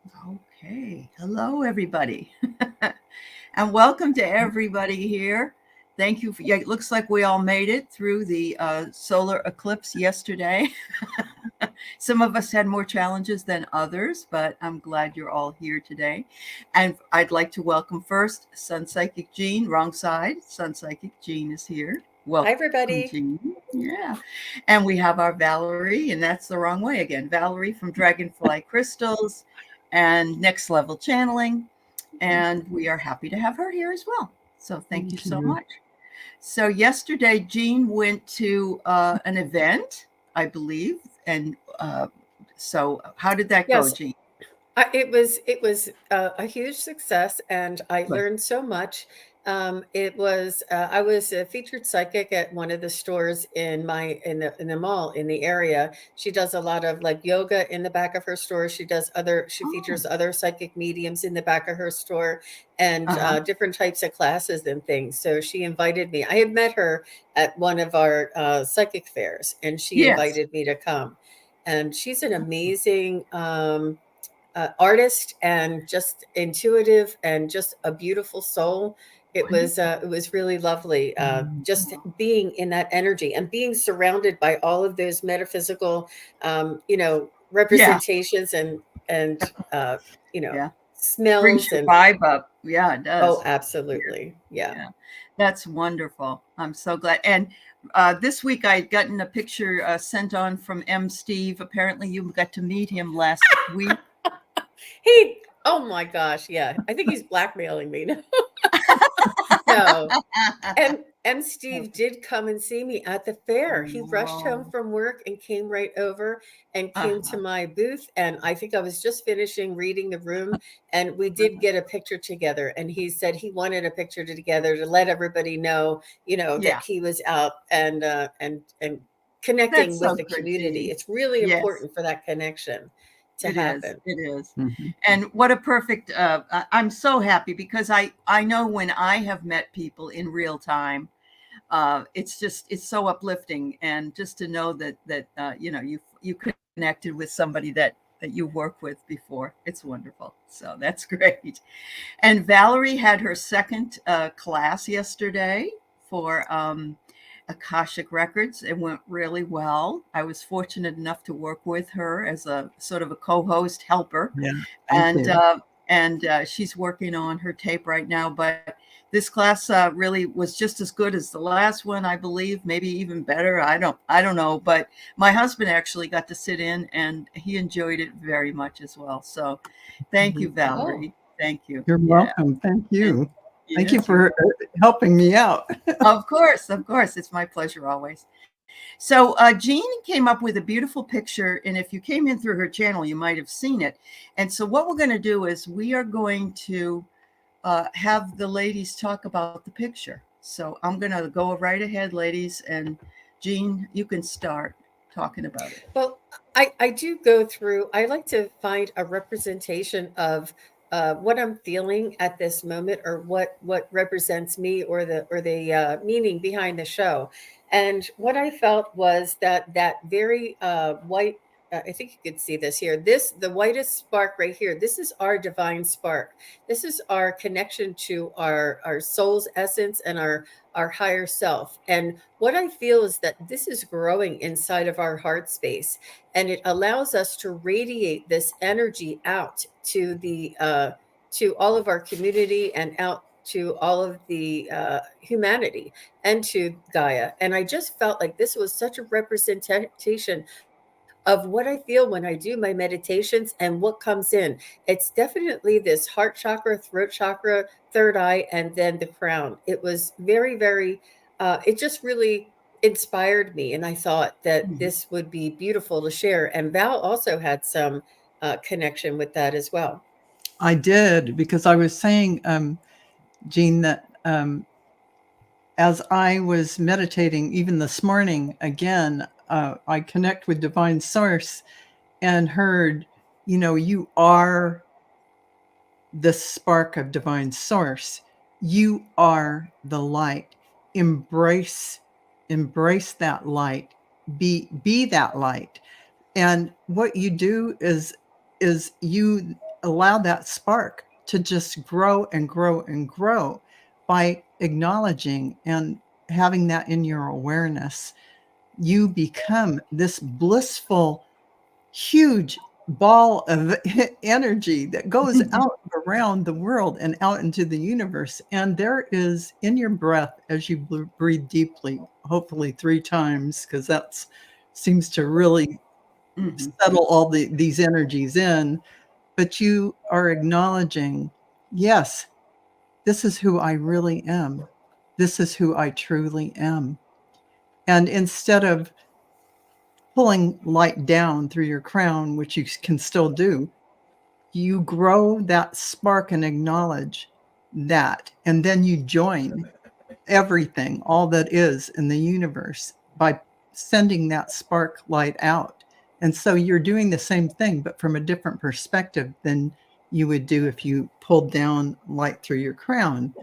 Okay. Hello, everybody. And welcome to everybody here. Thank you. Yeah, it looks like we all made it through the solar eclipse yesterday. Some of us had more challenges than others, but I'm glad you're all here today. And I'd like to welcome first Sun Psychic Jean, wrong side. Sun Psychic Jean is here. Hi, Welcome, everybody. Jean. Yeah. And we have our Valerie, and that's the wrong way again. Valerie from Dragonfly Crystals and Next Level Channeling. And we are happy to have her here as well. So thank you so much. So yesterday, Jean went to an event, I believe. And so how did that go, Yes, Jean? it was a huge success, and I Good. learned so much. I was a featured psychic at one of the stores in the mall in the area. She does a lot of like yoga in the back of her store. She Oh, features other psychic mediums in the back of her store, and uh-huh. different types of classes and things. So she invited me. I had met her at one of our psychic fairs, and she Yes. invited me to come. And she's an amazing artist, and just intuitive, and just a beautiful soul. Wonderful. It was really lovely, just being in that energy and being surrounded by all of those metaphysical, Yeah. representations and you know Yeah. Brings smells your and vibe up. Yeah, it oh, does. absolutely, yeah. Yeah, that's wonderful. I'm so glad. And this week I had gotten a picture sent on from M. Steve. Apparently, you got to meet him last week. He Oh my gosh, yeah, I think he's blackmailing me now. No. And Steve did come and see me at the fair. He rushed home Oh, from work and came right over and came to uh-huh. my booth, and I think I was just finishing reading the room, and we did get a picture together, and he said he wanted a picture together to let everybody know, that Yeah, he was out and that's connecting so with the good, community. Jean. It's really Yes, important for that connection to it is. happen. It is. Mhm. And what a perfect, I'm so happy because I know when I have met people in real time, it's just it's so uplifting, and just to know that you connected with somebody that you worked with before, it's wonderful. So that's great. And Valerie had her second class yesterday for Akashic Records. It went really well. I was fortunate enough to work with her as a sort of a co-host helper, Yeah, thank and you. she's working on her tape right now. But this class really was just as good as the last one, I believe, maybe even better. I don't know, but my husband actually got to sit in, and he enjoyed it very much as well. So, thank you, Mhm. Oh, Valerie. Thank you. You're Yeah, welcome. Thank and you. Thank you yes, you're for helping me out. of course, of course. It's my pleasure always. So, Jean came up with a beautiful picture, and if you came in through her channel, you might have seen it. And so, what we're going to do is we are going to have the ladies talk about the picture. So, I'm going to go right ahead, ladies, and Jean, you can start talking about it. well, I do go through, I like to find a representation of what I'm feeling at this moment, or what represents me, or the meaning behind the show. And what I felt was that very white. I think you could see this here. The whitest spark right here. This is our divine spark. This is our connection to our soul's essence and our higher self. And what I feel is that this is growing inside of our heart space, and it allows us to radiate this energy out to all of our community, and out to all of the humanity, and to Gaia. And I just felt like this was such a representation of what I feel when I do my meditations and what comes in. It's definitely this heart chakra, throat chakra, third eye, and then the crown. It was very, very, it just really inspired me. And I thought that Mhm. this would be beautiful to share. And Val also had some connection with that as well. I did because I was saying, Jean, that as I was meditating, even this morning, again, I connect with Divine Source and heard, you are the spark of Divine Source. You are the light. Embrace, embrace that light. Be that light. And what you do is you allow that spark to just grow and grow and grow by acknowledging and having that in your awareness. You become this blissful, huge ball of energy that goes out around the world and out into the universe. And there is in your breath, as you breathe deeply, hopefully 3 times, because that seems to really settle all these energies in. But you are acknowledging, yes, this is who I really am. This is who I truly am. And instead of pulling light down through your crown, which you can still do, you grow that spark and acknowledge that. And then you join everything, all that is in the universe, by sending that spark light out. And so you're doing the same thing, but from a different perspective than you would do if you pulled down light through your crown.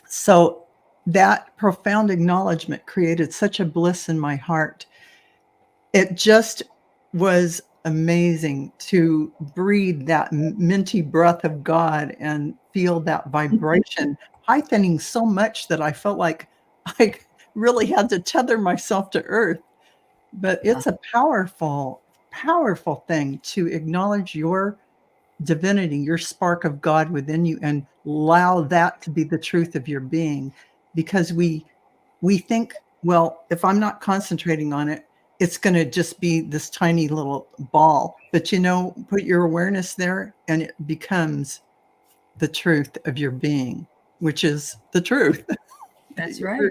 So that profound acknowledgement created such a bliss in my heart. It just was amazing to breathe that minty breath of God and feel that vibration heightening so much that I felt like I really had to tether myself to earth. But it's a powerful, powerful thing to acknowledge your divinity, your spark of God within you, and allow that to be the truth of your being. Because we think, well, if I'm not concentrating on it, it's going to just be this tiny little ball. But put your awareness there and it becomes the truth of your being, which is the truth. That's right.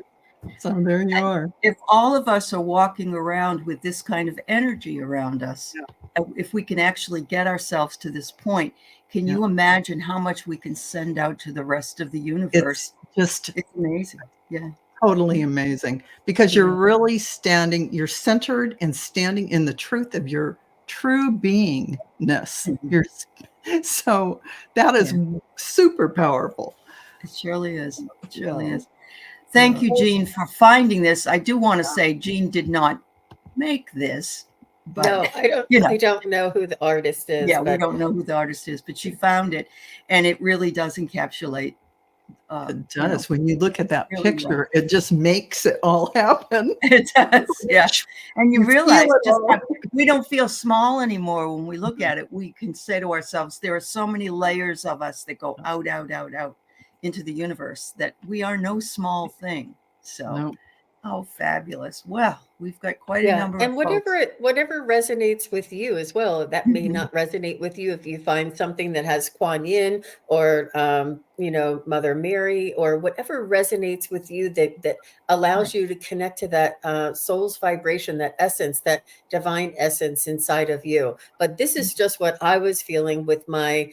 So there you are. If all of us are walking around with this kind of energy around us, if we can actually get ourselves to this point, can you imagine how much we can send out to the rest of the universe? It's amazing. Yeah. Totally amazing, because you're really you're centered and standing in the truth of your true beingness. So that is super powerful. It surely is. It surely is. Thank you, Jean, for finding this. I do want to say Jean did not make this. But, no, I don't. I don't know who the artist is. Yeah, we don't know who the artist is, but she found it, and it really does encapsulate. It does. When you look at that picture, it just makes it all happen. It does, yeah. And you realize we don't feel small anymore when we look at it. We can say to ourselves, there are so many layers of us that go out, out, out, out into the universe that we are no small thing. So, oh, fabulous. Well, we've got quite a number and of whatever resonates with you as well. That may not resonate with you if you find something that has Kuan Yin or Mother Mary or whatever resonates with you that allows you to connect to that soul's vibration, that essence, that divine essence inside of you. But this is just what I was feeling with my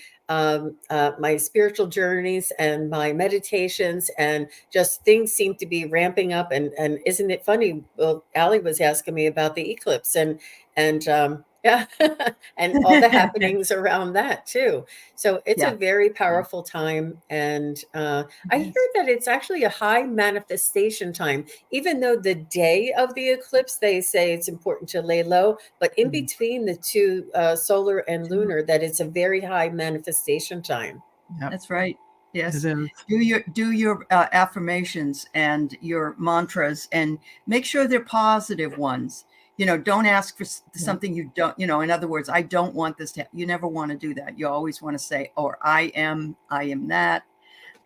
spiritual journeys and my meditations, and just things seem to be ramping up. And isn't it funny? Well, Aley was asking me about the eclipse and yeah, and all the happenings around that too. So it's a very powerful time. And I hear that it's actually a high manifestation time, even though the day of the eclipse, they say it's important to lay low, but in between the two, solar and lunar, that it's a very high manifestation time. That's right. Yes. Do your affirmations and your mantras, and make sure they're positive ones. Don't ask for something you don't, in other words, I don't want this to, you never want to do that. You always want to say, or I am that.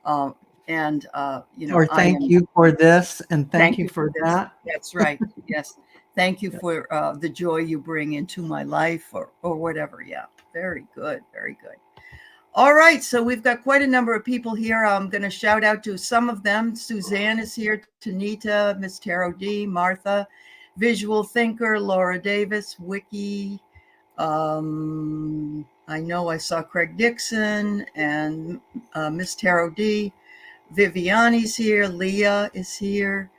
Or thank you for this, and thank you for that. That's right. Yes. Thank you for the joy you bring into my life, or whatever. Yeah. Very good. Very good. All right, so we've got quite a number of people here. I'm going to shout out to some of them. Suzanne is here, Tanita, Miss Tarot D, Martha, Visual Thinker, Laura Davis, Wiki. I know I saw Craig Dixon and Miss Tarot D. Viviani's here, Leah is here,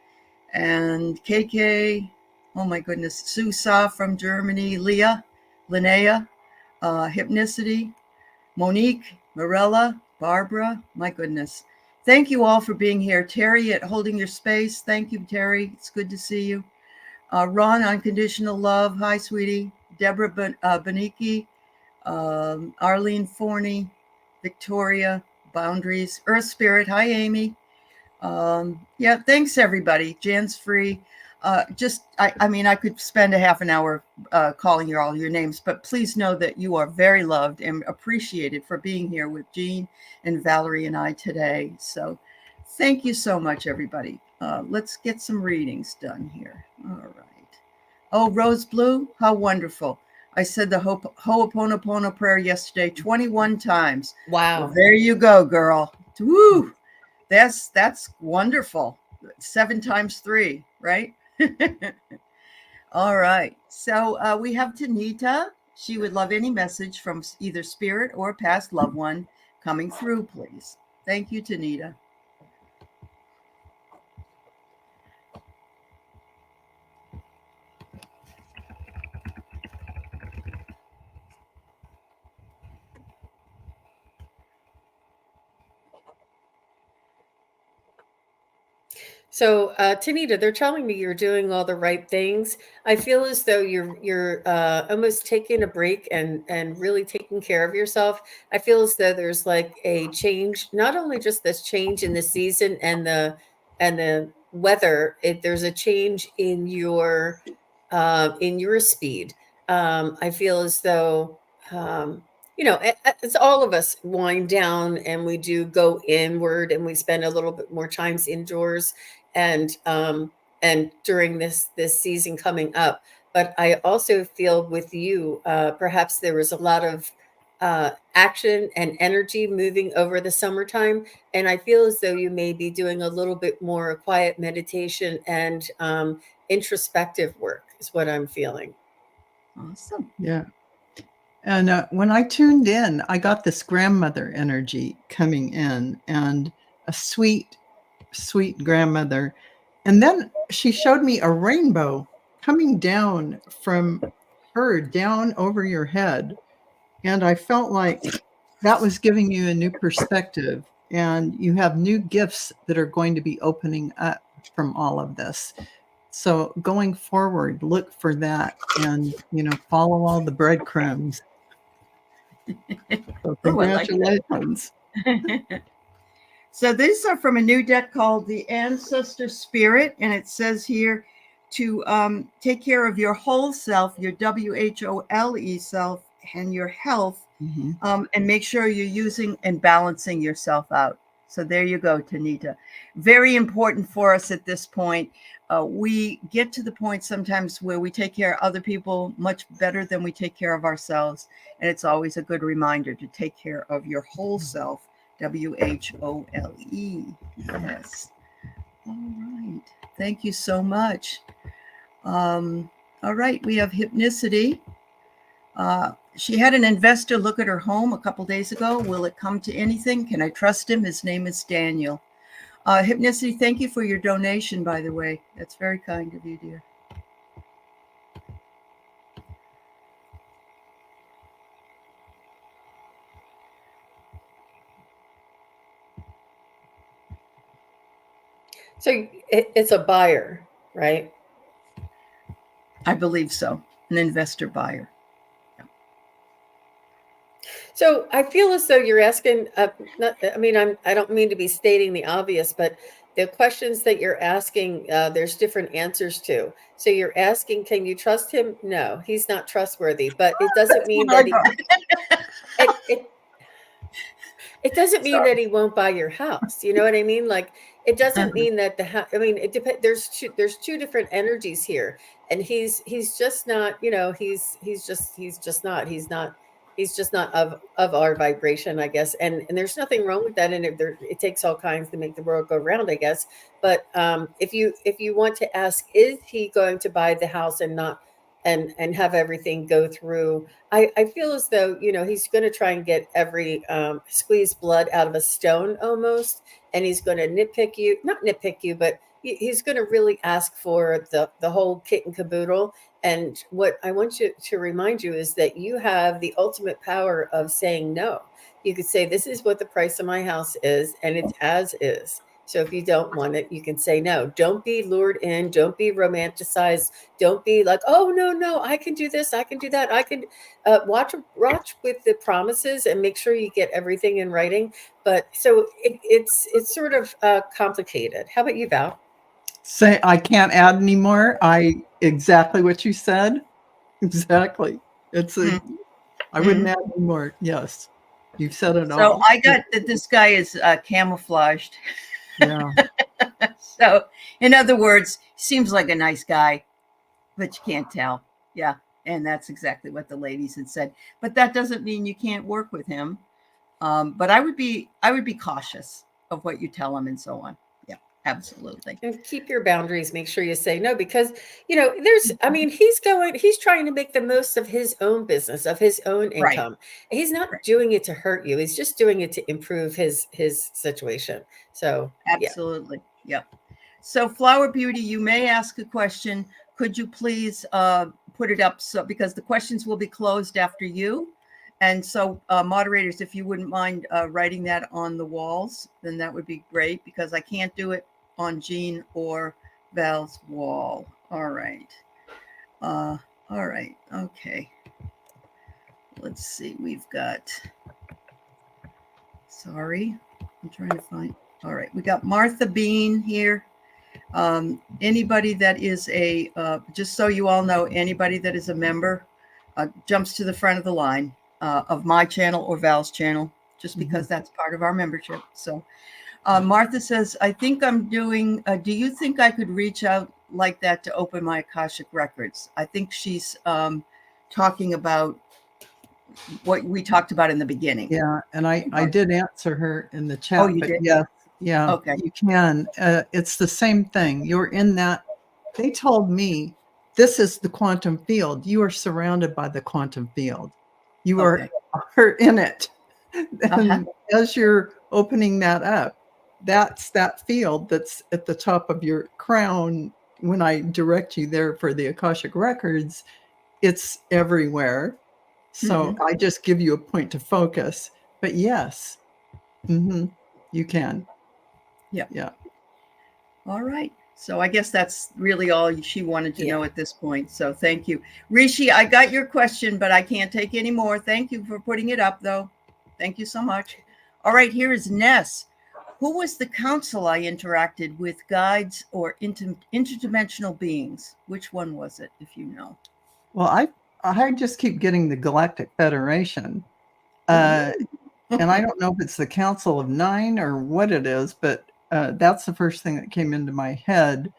and KK. Oh my goodness, Susa from Germany, Leah, Linnea, Hypnicity. Monique, Morella, Barbara, my goodness. Thank you all for being here. Terry at Holding Your Space. Thank you, Terry. It's good to see you. Ron, Unconditional Love. Hi, sweetie. Deborah Beniki. Arlene Forney, Victoria, Boundaries, Earth Spirit. Hi, Amy. Yeah, thanks everybody. Jan's free. I mean, I could spend a half an hour calling you all your names, but please know that you are very loved and appreciated for being here with Jean and Valerie and I today. So thank you so much, everybody. Let's get some readings done here. All right. Oh, Rose Blue, how wonderful. I said the Ho'oponopono prayer yesterday 21 times. Wow. Well, there you go, girl. Woo! That's wonderful. 7 times 3, right? All right. So we have Tanita. She would love any message from either spirit or a past loved one coming through, please. Thank you, Tanita. So, Tanita, they're telling me you're doing all the right things. I feel as though you're almost taking a break and really taking care of yourself. I feel as though there's like a change, not only just this change in the season and the weather. There's a change in your speed. I feel as though as all of us wind down and we do go inward and we spend a little bit more times indoors and during this season coming up. But I also feel with you, perhaps there was a lot of action and energy moving over the summertime, and I feel as though you may be doing a little bit more quiet meditation and introspective work is what I'm feeling. Awesome. Yeah. And when I tuned in, I got this grandmother energy coming in, and a sweet, sweet grandmother. And then she showed me a rainbow coming down from her down over your head. And I felt like that was giving you a new perspective, and you have new gifts that are going to be opening up from all of this. So going forward, look for that and, follow all the breadcrumbs. So congratulations. So these are from a new deck called the Ancestor Spirit, and it says here to take care of your whole self, your WHOLE self, and your health, and make sure you're using and balancing yourself out. So there you go, Tanita. Very important for us at this point. We get to the point sometimes where we take care of other people much better than we take care of ourselves. And it's always a good reminder to take care of your whole self, WHOLE. Yes. All right. Thank you so much. All right. We have Hypnicity. She had an investor look at her home a couple days ago. Will it come to anything? Can I trust him? His name is Daniel. Hypnicity, thank you for your donation, by the way. That's very kind of you, dear. So it's a buyer, right? I believe so. An investor buyer. So I feel as though you're asking, I don't mean to be stating the obvious, but the questions that you're asking, there's different answers to. So you're asking, can you trust him? No, he's not trustworthy, but it doesn't mean that it doesn't mean that he won't buy your house. You know what I mean? Like, it doesn't mean that it depends. There's two different energies here, and he's just not, he's just not of our vibration, I guess. And there's nothing wrong with that. And it takes all kinds to make the world go round, I guess. But if you want to ask, is he going to buy the house and not and have everything go through? I feel as though, he's going to try and get every squeeze blood out of a stone almost. And he's going to not nitpick you, but he's going to really ask for the whole kit and caboodle. And what I want you to remind you is that you have the ultimate power of saying no. You could say, this is what the price of my house is, and it's as is. So if you don't want it, you can say no. Don't be lured in. Don't be romanticized. Don't be like, oh no, I can do this, I can do that. I can watch with the promises and make sure you get everything in writing. But so it's sort of complicated. How about you, Val? Say, I can't add anymore. Exactly what you said. Exactly. I wouldn't add anymore. Yes. You've said it So all. I got that this guy is camouflaged. Yeah. So in other words, seems like a nice guy, but you can't tell. Yeah. And that's exactly what the ladies had said. But that doesn't mean you can't work with him. But I would be cautious of what you tell him and so on. Yeah, absolutely. And keep your boundaries. Make sure you say no, because he's trying to make the most of his own business, of his own Right. income. He's not Right. doing it to hurt you. He's just doing it to improve his situation. So Absolutely. Yep. So Flower Beauty, you may ask a question. Could you please put it up because the questions will be closed after you. And so moderators, if you wouldn't mind writing that on the walls, then that would be great, because I can't do it on Jean or Val's wall. All right. All right. Okay. Let's see. We've got, sorry, I'm trying to find. All right. We got Martha Bean here. Anybody that is just so you all know, anybody that is a member jumps to the front of the line of my channel or Val's channel, just because that's part of our membership. So Martha says, I think I'm doing, do you think I could reach out like that to open my Akashic records? I think she's talking about what we talked about in the beginning. Yeah. And I did answer her in the chat. Oh, you but did? Yeah, Okay. you can. It's the same thing. You're in that. They told me this is the quantum field. You are surrounded by the quantum field. You are in it. And as you're opening that up, that's that field that's at the top of your crown. When I direct you there for the Akashic records, it's everywhere. So I just give you a point to focus. But yes, you can. Yeah. All right. So I guess that's really all she wanted to know at this point. So thank you. Rishi, I got your question, but I can't take any more. Thank you for putting it up, though. Thank you so much. All right, here is Ness. Who was the council I interacted with, guides or interdimensional beings? Which one was it, if you know? Well, I just keep getting the Galactic Federation. And I don't know if it's the Council of Nine or what it is, but that's the first thing that came into my head.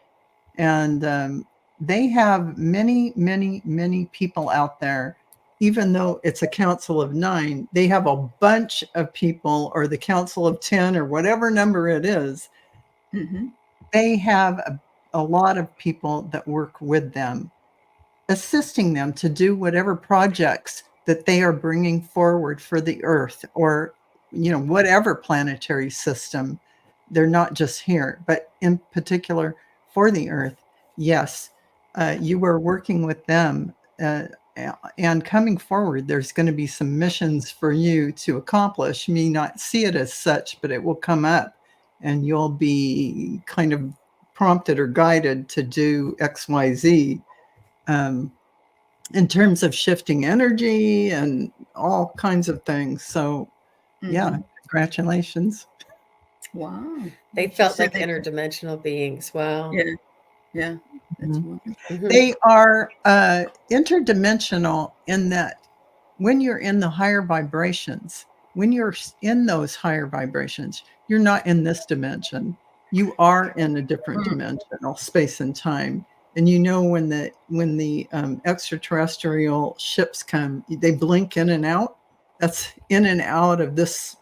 And they have many, many, many people out there. Even though it's a Council of Nine, they have a bunch of people, or the Council of 10, or whatever number it is. They have a lot of people that work with them, assisting them to do whatever projects that they are bringing forward for the Earth, or whatever planetary system. They're not just here, but in particular for the Earth. Yes, you are working with them, and coming forward, there's going to be some missions for you to accomplish. You may not see it as such, but it will come up, and you'll be kind of prompted or guided to do XYZ. In terms of shifting energy and all kinds of things. So, yeah, congratulations. Wow. They felt like interdimensional beings. Wow. Yeah. That's They are interdimensional in that when you're in the higher vibrations, when you're in those higher vibrations, you're not in this dimension. You are in a different dimensional space and time. And when the extraterrestrial ships come, they blink in and out. That's in and out of this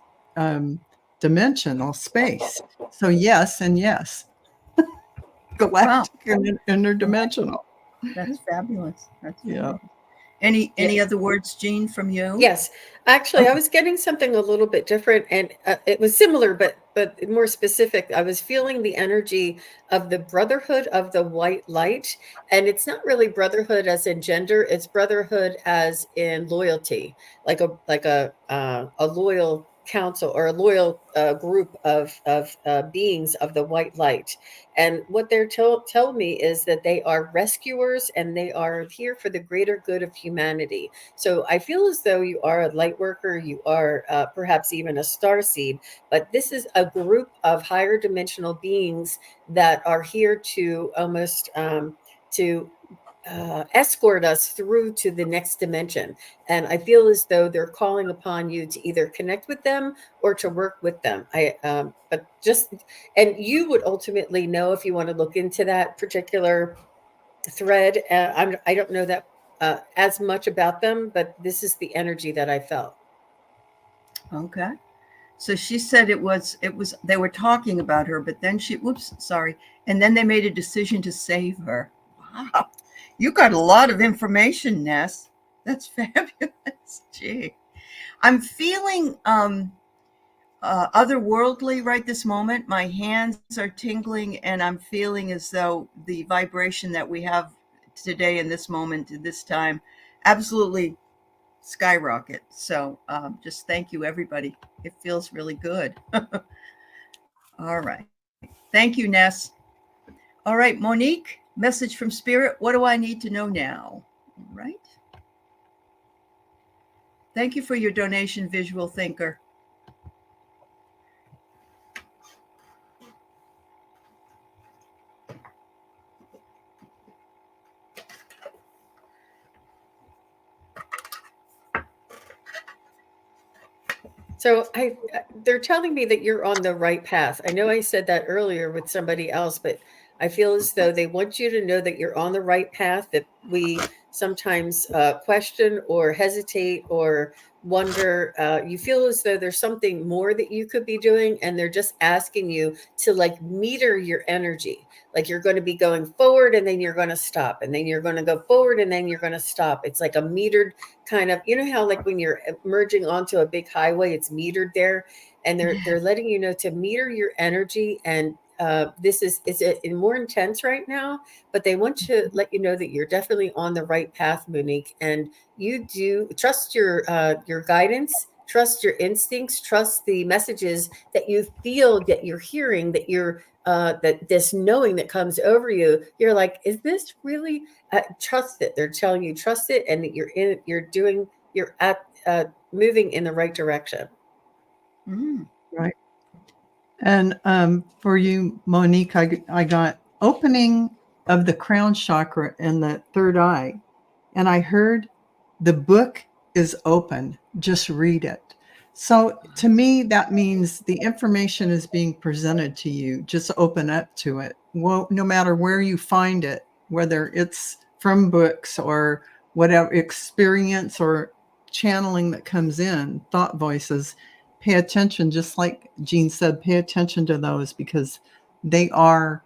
dimensional space. So yes and yes. Galactic and interdimensional. That's fabulous. That's fabulous. Any other words, Jean, from you? Yes, actually, I was getting something a little bit different, and it was similar, but more specific. I was feeling the energy of the brotherhood of the white light, and it's not really brotherhood as in gender; it's brotherhood as in loyalty, like a loyal council or a loyal group of beings of the white light. And what they're tell me is that they are rescuers and they are here for the greater good of humanity. So I feel as though you are a light worker, you are perhaps even a star seed, but this is a group of higher dimensional beings that are here to almost to escort us through to the next dimension. And I feel as though they're calling upon you to either connect with them or to work with them. But just, and you would ultimately know if you want to look into that particular thread. I don't know that as much about them, but this is the energy that I felt. Okay. So she said it was they were talking about her, but then whoops, sorry. And then they made a decision to save her. Wow. You got a lot of information, Ness. That's fabulous. Gee. I'm feeling otherworldly right this moment. My hands are tingling and I'm feeling as though the vibration that we have today in this moment, at this time, absolutely skyrocket. So just thank you, everybody. It feels really good. All right. Thank you, Ness. All right, Monique, message from Spirit. What do I need to know now? All right. Thank you for your donation, Visual Thinker. So they're telling me that you're on the right path. I know I said that earlier with somebody else, but I feel as though they want you to know that you're on the right path, that we sometimes question or hesitate or wonder. You feel as though there's something more that you could be doing, and they're just asking you to like meter your energy. Like you're going to be going forward and then you're going to stop, and then you're going to go forward and then you're going to stop. It's like a metered kind of, you know how like when you're merging onto a big highway, it's metered there, and they're letting you know to meter your energy. And this is more intense right now, but they want to let you know that you're definitely on the right path, Monique, and you do trust your guidance, trust your instincts, trust the messages that you feel, that you're hearing, that you're that this knowing that comes over you. You're like, is this really trust it? They're telling you trust it, and that you're moving in the right direction. Right. And for you, Monique, I got opening of the crown chakra and the third eye. And I heard the book is open. Just read it. So to me, that means the information is being presented to you. Just open up to it. Well, no matter where you find it, whether it's from books or whatever experience or channeling that comes in, thought voices, pay attention. Just like Jean said, pay attention to those because they are,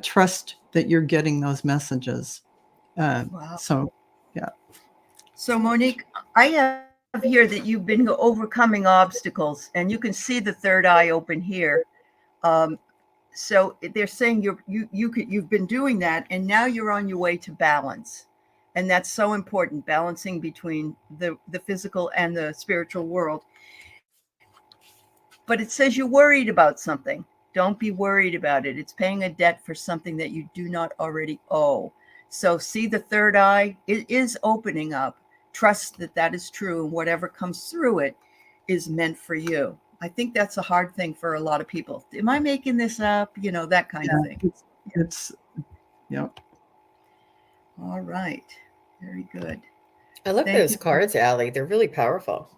trust that you're getting those messages. Wow. So, yeah. So, Monique, I have here that you've been overcoming obstacles, and you can see the third eye open here. So they're saying you've been doing that, and now you're on your way to balance, and that's so important. Balancing between the physical and the spiritual world. But it says you're worried about something. Don't be worried about it. It's paying a debt for something that you do not already owe. So see the third eye. It is opening up. Trust that that is true, and whatever comes through it is meant for you. I think that's a hard thing for a lot of people. Am I making this up? You know, that kind of thing. It's All right. Very good. I love those cards, Aley. They're really powerful.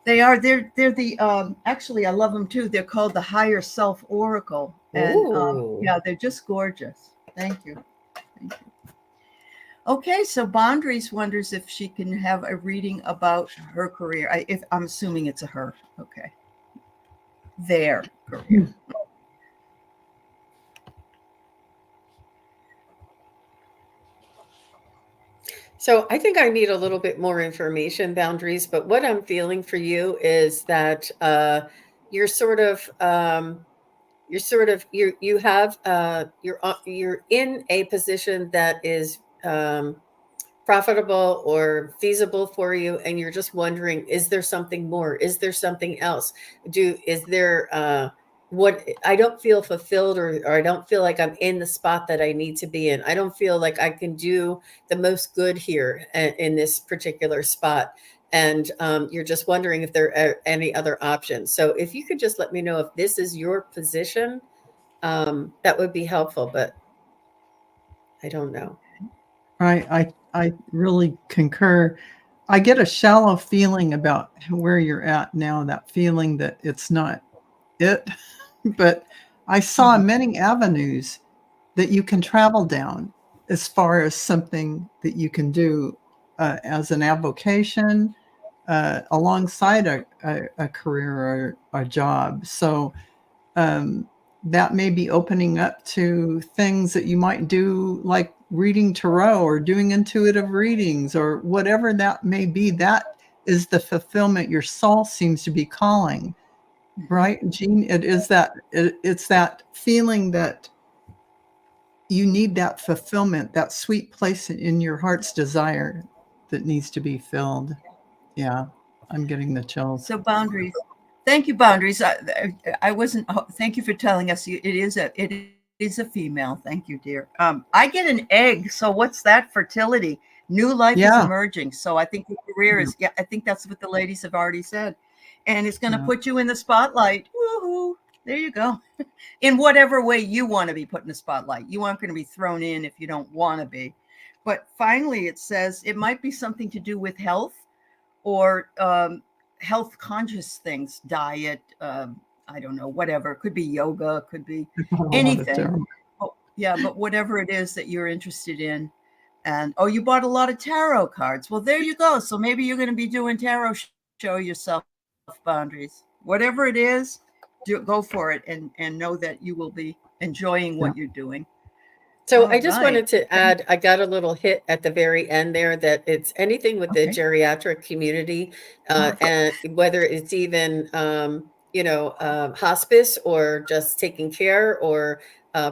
They are. They're the actually I love them too. They're called the Higher Self Oracle. And yeah, they're just gorgeous. Thank you. Thank you. Okay, so Bondries wonders if she can have a reading about her career. If I'm assuming it's a her. Okay. Their career. So I think I need a little bit more information, Boundaries, but what I'm feeling for you is that you're sort of you're in a position that is profitable or feasible for you, and you're just wondering, is there something more? Is there something else? Is there what I don't feel fulfilled, or I don't feel like I'm in the spot that I need to be in. I don't feel like I can do the most good here in this particular spot. And you're just wondering if there are any other options. So if you could just let me know if this is your position, that would be helpful, but I don't know. I really concur. I get a shallow feeling about where you're at now, that feeling that it's not it. But I saw many avenues that you can travel down as far as something that you can do as an avocation alongside a career or a job. So that may be opening up to things that you might do, like reading tarot or doing intuitive readings or whatever that may be. That is the fulfillment your soul seems to be calling, right, Jean? It's that feeling that you need that fulfillment, that sweet place in your heart's desire that needs to be filled. Yeah, I'm getting the chills. So boundaries. Thank you, boundaries. I wasn't. Thank you for telling us it is a female. Thank you, dear. I get an egg. So what's that? Fertility. New life is Yeah. emerging. So I think the career is. Yeah, I think that's what the ladies have already said, and it's going to Yeah. put you in the spotlight. Woohoo! There you go. In whatever way you want to be put in the spotlight. You aren't going to be thrown in if you don't want to be. But finally, it says it might be something to do with health or health conscious things, diet, I don't know, whatever. It could be yoga, it could be anything. Oh, yeah, but whatever it is that you're interested in. And oh, you bought a lot of tarot cards. Well, there you go. So maybe you're going to be doing tarot. Show yourself boundaries. Whatever it is, go for it, and know that you will be enjoying what you're doing. So All I just right. wanted to add, I got a little hit at the very end there that it's anything with the Okay. geriatric community, and whether it's even, hospice or just taking care or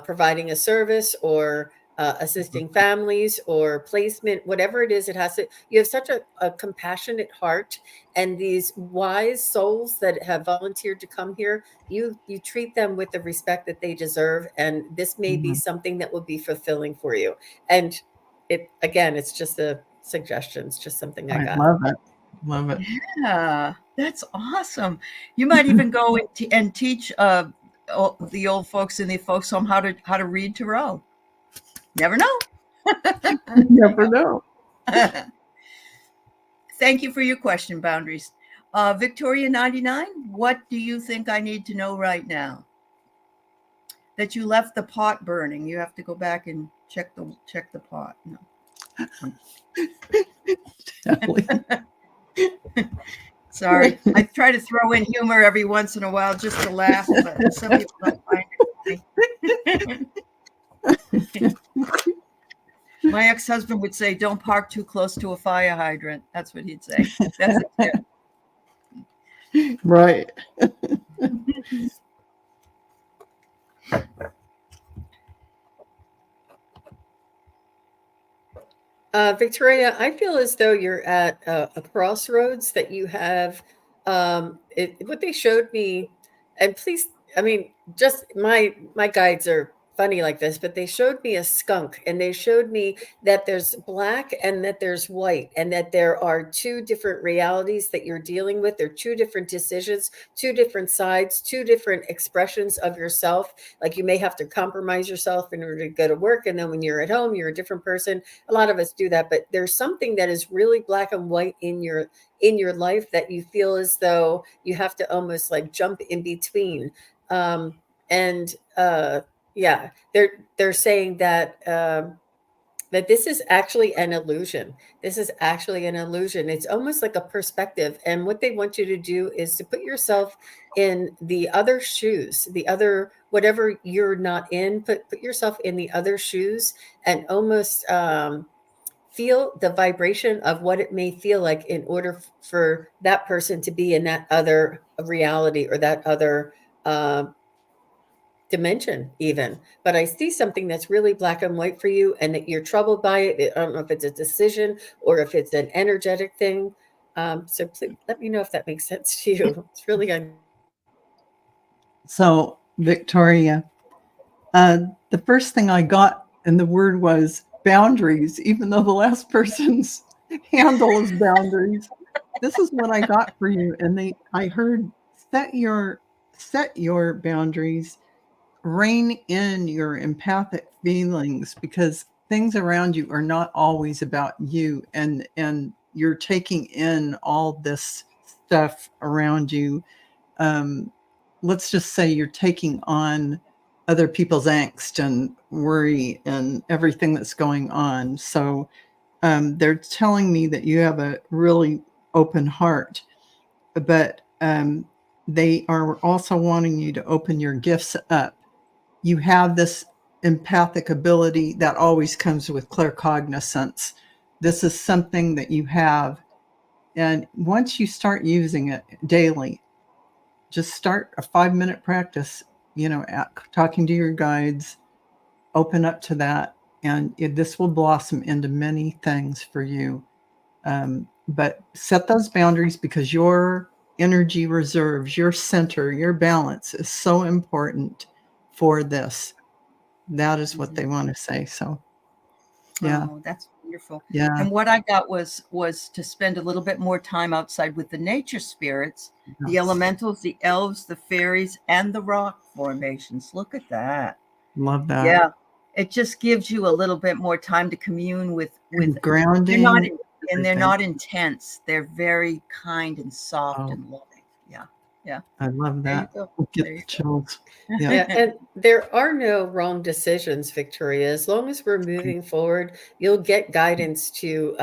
providing a service or assisting families or placement, whatever it is, you have such a compassionate heart, and these wise souls that have volunteered to come here, you treat them with the respect that they deserve, and this may be something that will be fulfilling for you. And it's just a suggestion. It's just something I got. Love it. Yeah, that's awesome. You might even go and teach the old folks in the folks home how to read tarot. Never know. Never know. Thank you for your question, boundaries. Victoria 99, what do you think I need to know right now? That you left the pot burning. You have to go back and check the pot. No. Sorry, I try to throw in humor every once in a while just to laugh, but some people don't find it funny. My ex-husband would say, "Don't park too close to a fire hydrant." That's what he'd say. That's it. Right. Victoria, I feel as though you're at a crossroads that you have. What they showed me, and please, I mean, just my guides are funny like this, but they showed me a skunk, and they showed me that there's black and that there's white, and that there are two different realities that you're dealing with. There are two different decisions, two different sides, two different expressions of yourself. Like you may have to compromise yourself in order to go to work, and then when you're at home, you're a different person. A lot of us do that, but there's something that is really black and white in your life that you feel as though you have to almost like jump in between. And yeah, they're saying that that this is actually an illusion. This is actually an illusion. It's almost like a perspective. And what they want you to do is to put yourself in the other shoes, the other, whatever you're not in, put yourself in the other shoes and almost feel the vibration of what it may feel like in order for that person to be in that other reality or that other dimension even, but I see something that's really black and white for you and that you're troubled by it. I don't know if it's a decision or if it's an energetic thing. So please let me know if that makes sense to you. It's really So, Victoria, the first thing I got, and the word was boundaries, even though the last person's handle is boundaries. This is what I got for you. And I heard set your boundaries, rein in your empathic feelings, because things around you are not always about you, and you're taking in all this stuff around you. Let's just say you're taking on other people's angst and worry and everything that's going on. So they're telling me that you have a really open heart, but they are also wanting you to open your gifts up. You have this empathic ability that always comes with claircognizance. This is something that you have. And once you start using it daily, just start a 5-minute practice, talking to your guides, open up to that, and this will blossom into many things for you. But set those boundaries, because your energy reserves, your center, your balance is so important for this. That is what they want to say. So, yeah. Oh, that's wonderful. Yeah. And what I got was to spend a little bit more time outside with the nature spirits, the elementals, the elves, the fairies, and the rock formations. Look at that. Love that. Yeah. It just gives you a little bit more time to commune with grounding. They're not intense. They're very kind and soft and loving. Yeah. Yeah. I love that. Get the chills. Yeah. Yeah, and there are no wrong decisions, Victoria. As long as we're moving forward, you'll get guidance to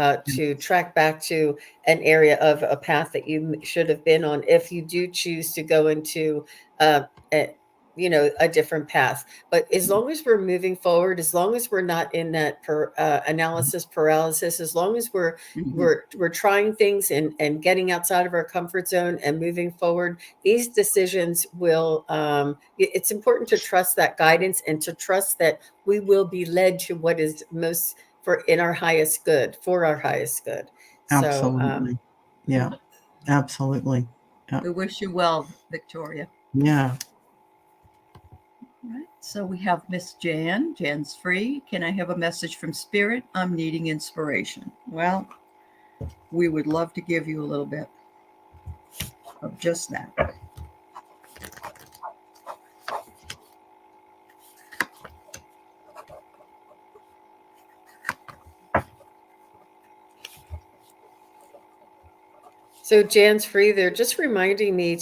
track back to an area of a path that you should have been on if you do choose to go into a different path. But as long as we're moving forward, as long as we're not in that analysis paralysis, as long as we're trying things and getting outside of our comfort zone and moving forward, these decisions will it's important to trust that guidance and to trust that we will be led to what is most for our highest good. Absolutely. Yeah, absolutely. Yeah. We wish you well, Victoria. Yeah. Right. So we have Miss Jan. Jan's free. Can I have a message from Spirit? I'm needing inspiration. Well, we would love to give you a little bit of just that. So Jan's free. They're just reminding me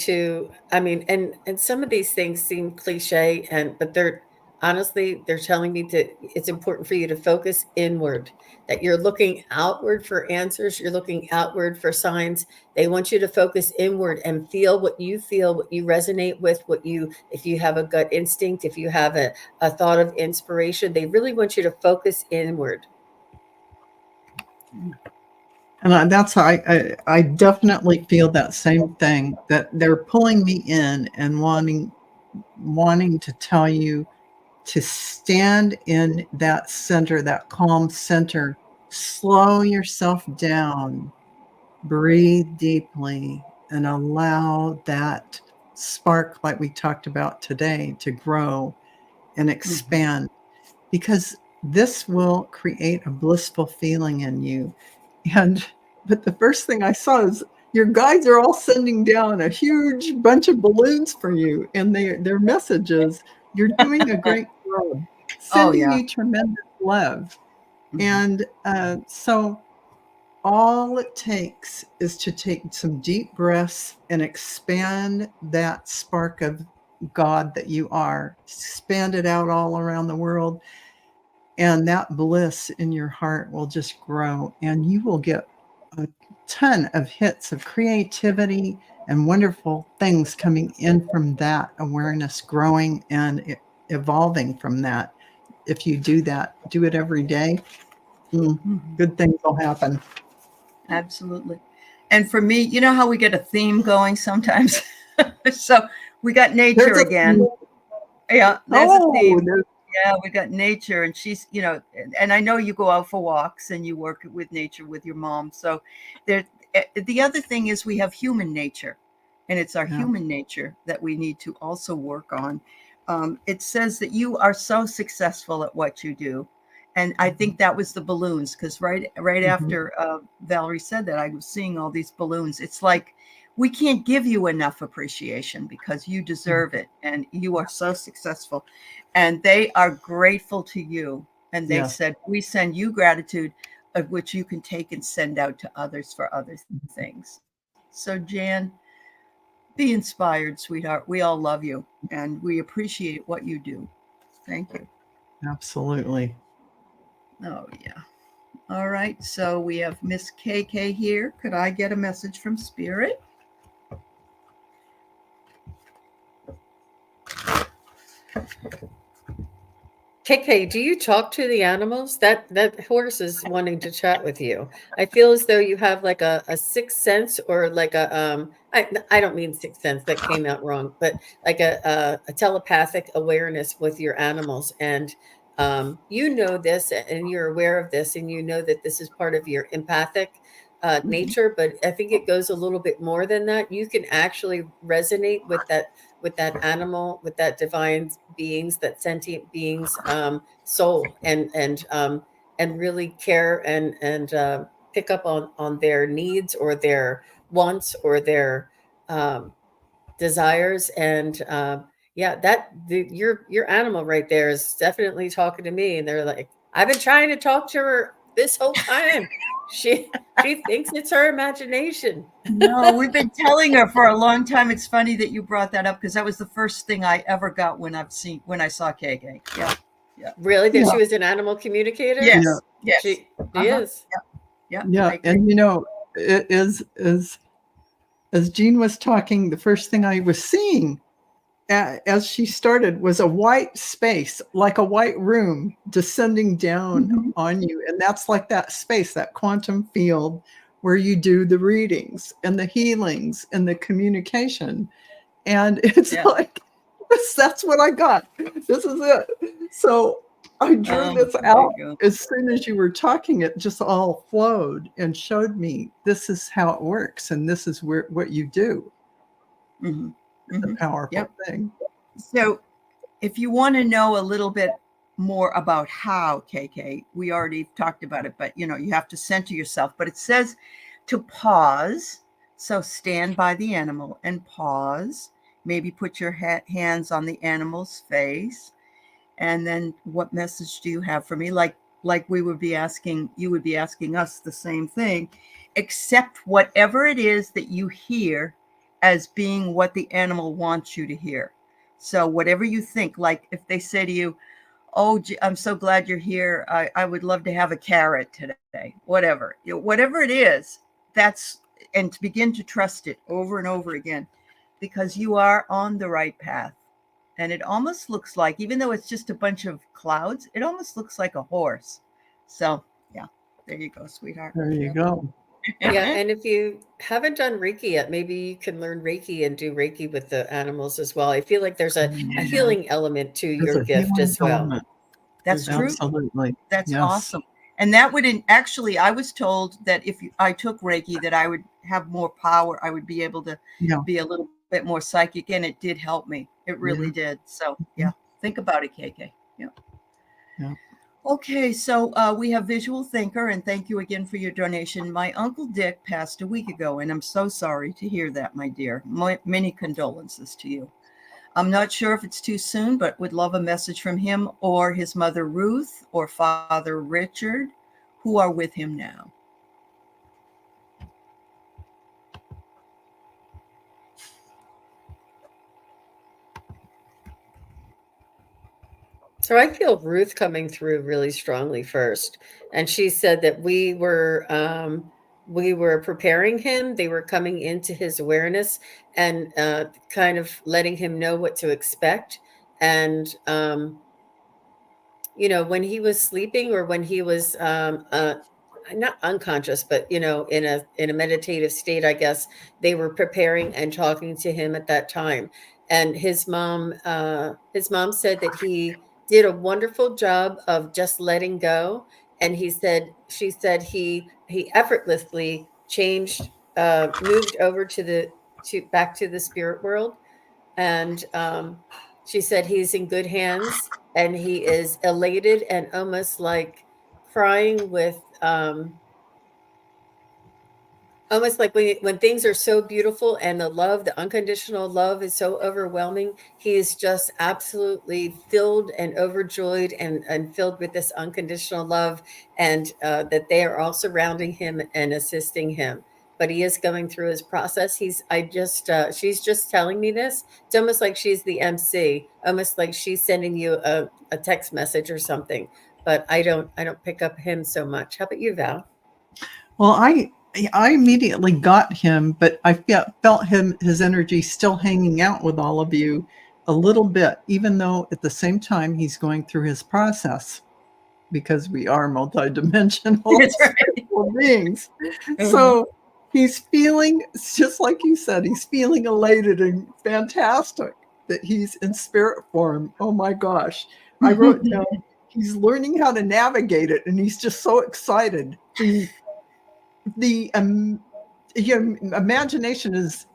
and some of these things seem cliche, but they're telling me that it's important for you to focus inward, that you're looking outward for answers. You're looking outward for signs. They want you to focus inward and feel, what you resonate with, if you have a gut instinct, if you have a thought of inspiration, they really want you to focus inward. And that's how I definitely feel that same thing, that they're pulling me in and wanting to tell you to stand in that center, that calm center, slow yourself down, breathe deeply, and allow that spark, like we talked about today, to grow and expand, because this will create a blissful feeling in you. But the first thing I saw is your guides are all sending down a huge bunch of balloons for you, and their messages. You're doing a great job, sending you tremendous love. And so all it takes is to take some deep breaths and expand that spark of God that you are, expand it out all around the world. And that bliss in your heart will just grow, and you will get a ton of hits of creativity and wonderful things coming in from that awareness, growing and evolving from that. If you do that, do it every day, good things will happen. Absolutely. And for me, you know how we get a theme going sometimes? So we got nature again. Yeah, there's a Oh, theme. Yeah, we got nature, and she's, and I know you go out for walks and you work with nature with your mom. So there, the other thing is we have human nature, and it's our yeah. human nature that we need to also work on. It says that you are so successful at what you do. And I think that was the balloons, because right Mhm. after Valerie said that, I was seeing all these balloons. It's like we can't give you enough appreciation because you deserve it, and you are so successful, and they are grateful to you, and they Yes. said we send you gratitude of which you can take and send out to others for other things. So Jan, be inspired, sweetheart. We all love you and we appreciate what you do. Thank you. Absolutely. Oh yeah. All right, so we have Miss KK here. Could I get a message from Spirit? KK, do you talk to the animals? That horse is wanting to chat with you. I feel as though you have like a sixth sense, or like a I don't mean sixth sense, that came out wrong, but like a telepathic awareness with your animals. And you know this, and you're aware of this, and you know that this is part of your empathic nature. But I think it goes a little bit more than that. You can actually resonate with that animal, with that divine beings, that sentient beings, soul, and really care and pick up on their needs or their wants or their um, desires. And yeah, your animal right there is definitely talking to me, and they're like, I've been trying to talk to her this whole time. She thinks it's her imagination. No, we've been telling her for a long time. It's funny that you brought that up because that was the first thing I ever got when I saw KK. Yeah, yeah, Really, that Yeah. she was an animal communicator? Yeah. yes, yes. She is. Yeah, I Yeah. agree. And it is as Jean was talking, the first thing I was seeing as she started was a white space, like a white room descending down Mhm. on you. And that's like that space, that quantum field where you do the readings and the healings and the communication. And it's Yeah. like, that's what I got. This is it. So I drew this There out. you go. As soon as you were talking, it just all flowed and showed me this is how it works and this is what you do. Hmm. It's a Hmm. powerful Yep. thing. So, if you want to know a little bit more about how, KK, we already talked about it, but you have to center yourself. But it says to pause. So stand by the animal and pause. Maybe put your hands on the animal's face. And then what message do you have for me? Like we would be asking, you would be asking us the same thing. Accept whatever it is that you hear as being what the animal wants you to hear. So whatever you think, like if they say to you, oh, I'm so glad you're here. I would love to have a carrot today. Whatever, whatever it is, that's, and to begin to trust it over and over again, because you are on the right path. And it almost looks like, even though it's just a bunch of clouds, it almost looks like a horse. So yeah, there you go, sweetheart. There you go. Yeah, and if you haven't done Reiki yet, maybe you can learn Reiki and do Reiki with the animals as well. I feel like there's a Yeah, healing element to There's your a gift healing as well. element. that's Mhm. true. Absolutely. That's Yes. awesome. And that would actually, I was told that if I took Reiki, that I would have more power. I would be able to Yeah. be a little bit more psychic, and it did help me. It really Yeah. did. So yeah, think about it, KK. Yeah. Yeah. Okay, so we have Visual Thinker, and thank you again for your donation. My Uncle Dick passed a week ago, and I'm so sorry to hear that, my dear. Many condolences to you. I'm not sure if it's too soon, but would love a message from him or his mother Ruth or father Richard, who are with him now. So I feel Ruth coming through really strongly first. And she said that we were preparing him. They were coming into his awareness and kind of letting him know what to expect. And when he was sleeping, or when he was not unconscious, but in a meditative state, I guess they were preparing and talking to him at that time. and his mom said that he did a wonderful job of just letting go. And she said he effortlessly changed, moved over to back to the spirit world. And she said he's in good hands, and he is elated and almost like crying with, almost like when things are so beautiful and the unconditional love is so overwhelming, he is just absolutely filled and overjoyed and filled with this unconditional love, and that they are all surrounding him and assisting him. But he is going through his process. She's just telling me this. It's almost like she's the MC, almost like she's sending you a text message or something. But I don't pick up him so much. How about you, Val? Well, I immediately got him, but I felt his energy still hanging out with all of you a little bit, even though at the same time he's going through his process, because we are multidimensional spiritual beings. So he's feeling, just like you said, he's feeling elated and fantastic that he's in spirit form. Oh my gosh. I wrote down, he's learning how to navigate it, and he's just so excited. The imagination is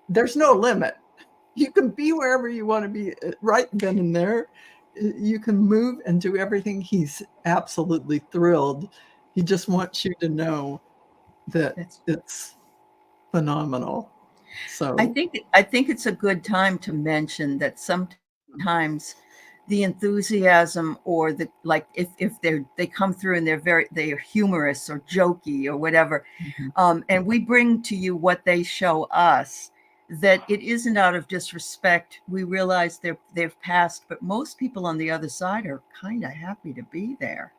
there's no limit. You can be wherever you want to be right then and there. You can move and do everything. He's absolutely thrilled. He just wants you to know that it's phenomenal. So I think it's a good time to mention that sometimes the enthusiasm, or the, like, if they come through and they are humorous or jokey or whatever, and we bring to you what they show us, that it isn't out of disrespect. We realize they've passed, but most people on the other side are kind of happy to be there,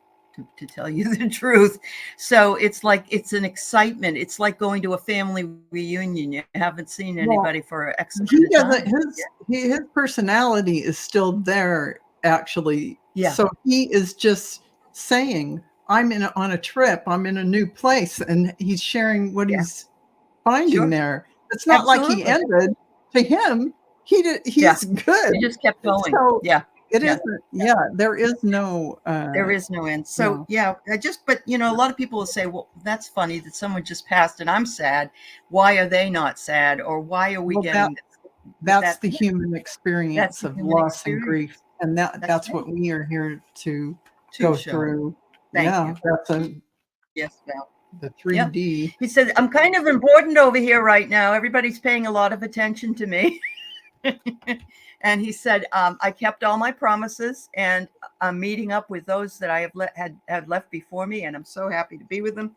to tell you the truth. So it's like, it's an excitement. It's like going to a family reunion. You haven't seen anybody for X amount of time. His personality is still there, actually. Yeah. So he is just saying, I'm on a trip, I'm in a new place, and he's sharing what he's finding there. It's not like he ended. To him, he's good. He just kept going. So it isn't. Yeah, there is no. There is no end. So but a lot of people will say, well, that's funny that someone just passed and I'm sad. Why are they not sad? Or why are we getting? That's the human experience of loss and grief, and that's what we are here to go through. Thank you. That's yes, Val. The 3D. Yep. He said, I'm kind of important over here right now. Everybody's paying a lot of attention to me. And he said, I kept all my promises, and I'm meeting up with those that I had left before me, and I'm so happy to be with them.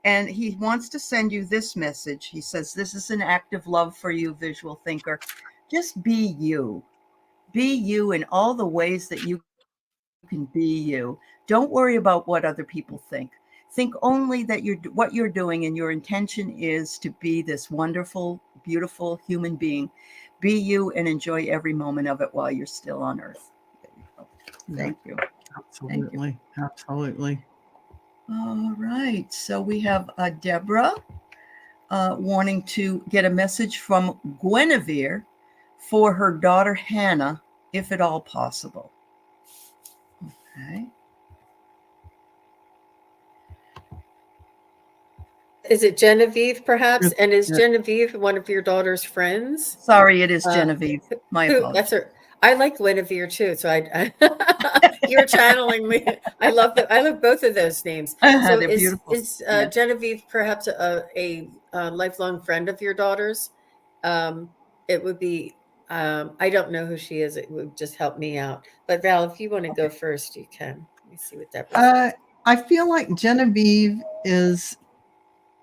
And he wants to send you this message. He says, this is an act of love for you, visual thinker. Just be you. Be you in all the ways that you can be you. Don't worry about what other people think. Think only that what you're doing, and your intention is to be this wonderful, beautiful human being. Be you and enjoy every moment of it while you're still on earth. There you go. Thank you. Absolutely. Thank you. Absolutely. All right. So we have Deborah wanting to get a message from Guinevere for her daughter Hannah, if at all possible. Okay. Is it Genevieve, perhaps? And is Genevieve one of your daughter's friends? Sorry, it is Genevieve. My apologies. That's her. I like Guinevere too, so you're channeling me. I love both of those names. So they're beautiful. Is Genevieve perhaps a lifelong friend of your daughter's? It would be. I don't know who she is. It would just help me out. But Val, if you want to go first, you can. Let me see what Deborah says. I feel like Genevieve is.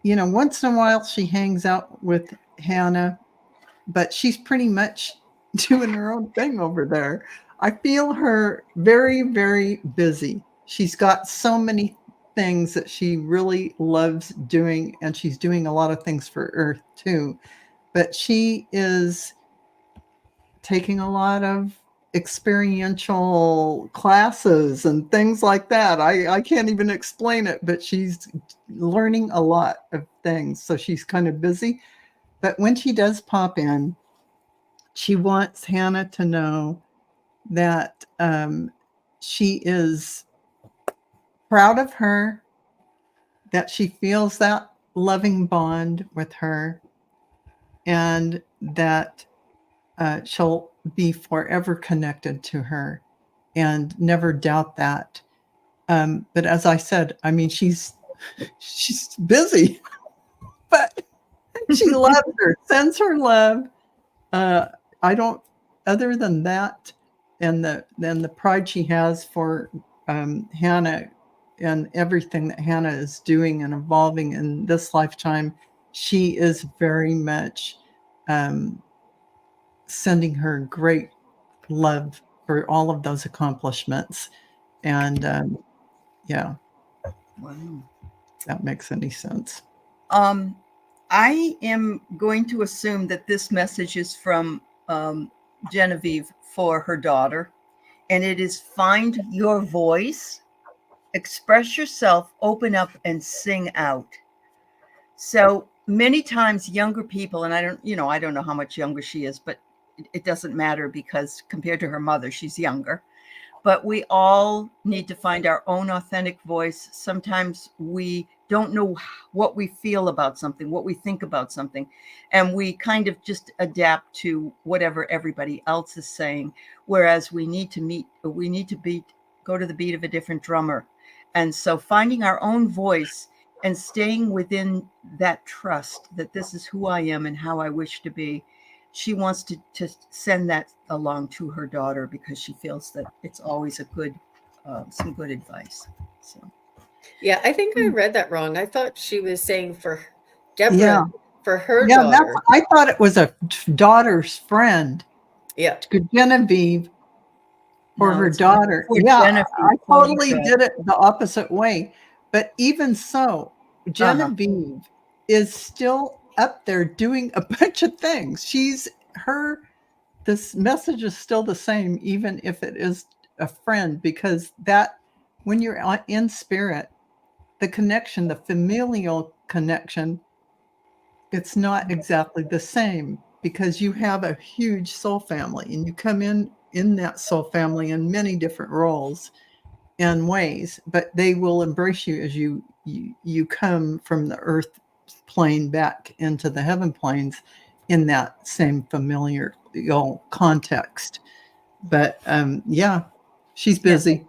Once in a while she hangs out with Hannah, but she's pretty much doing her own thing over there. I feel her very, very busy. She's got so many things that she really loves doing, and she's doing a lot of things for Earth too. But she is taking a lot of experiential classes and things like that. I can't even explain it, but she's learning a lot of things. So she's kind of busy. But when she does pop in, she wants Hannah to know that she is proud of her, that she feels that loving bond with her, and that she'll be forever connected to her and never doubt that. But as I said, I mean, she's busy, but she loves her, sends her love. I don't, other than that, and the pride she has for Hannah and everything that Hannah is doing and evolving in this lifetime, she is very much sending her great love for all of those accomplishments. And yeah, Wow. that makes any sense. I am going to assume that this message is from Genevieve for her daughter, and it is find your voice, express yourself, open up, and sing out. So many times younger people, and I don't know how much younger she is, but it doesn't matter because compared to her mother, she's younger. But we all need to find our own authentic voice. Sometimes we don't know what we feel about something, what we think about something, and we kind of just adapt to whatever everybody else is saying. Whereas we need to go to the beat of a different drummer. And so finding our own voice and staying within that trust that this is who I am and how I wish to be. She wants to send that along to her daughter because she feels that it's always some good advice. So, Yeah, I think I read that wrong. I thought she was saying for Deborah, Yeah. for her Yeah, daughter. I thought it was a daughter's friend, Yeah. Genevieve, for no, her it's for daughter. Yeah, Genevieve I for her totally daughter. did it the opposite way. But even so, Genevieve is still up there doing a bunch of things. This message is still the same, even if it is a friend, because that when you're in spirit, the connection, the familial connection, it's not exactly the same because you have a huge soul family and you come in that soul family in many different roles and ways, but they will embrace you as you come from the earth plane back into the heaven planes in that same familiar context. But yeah, she's busy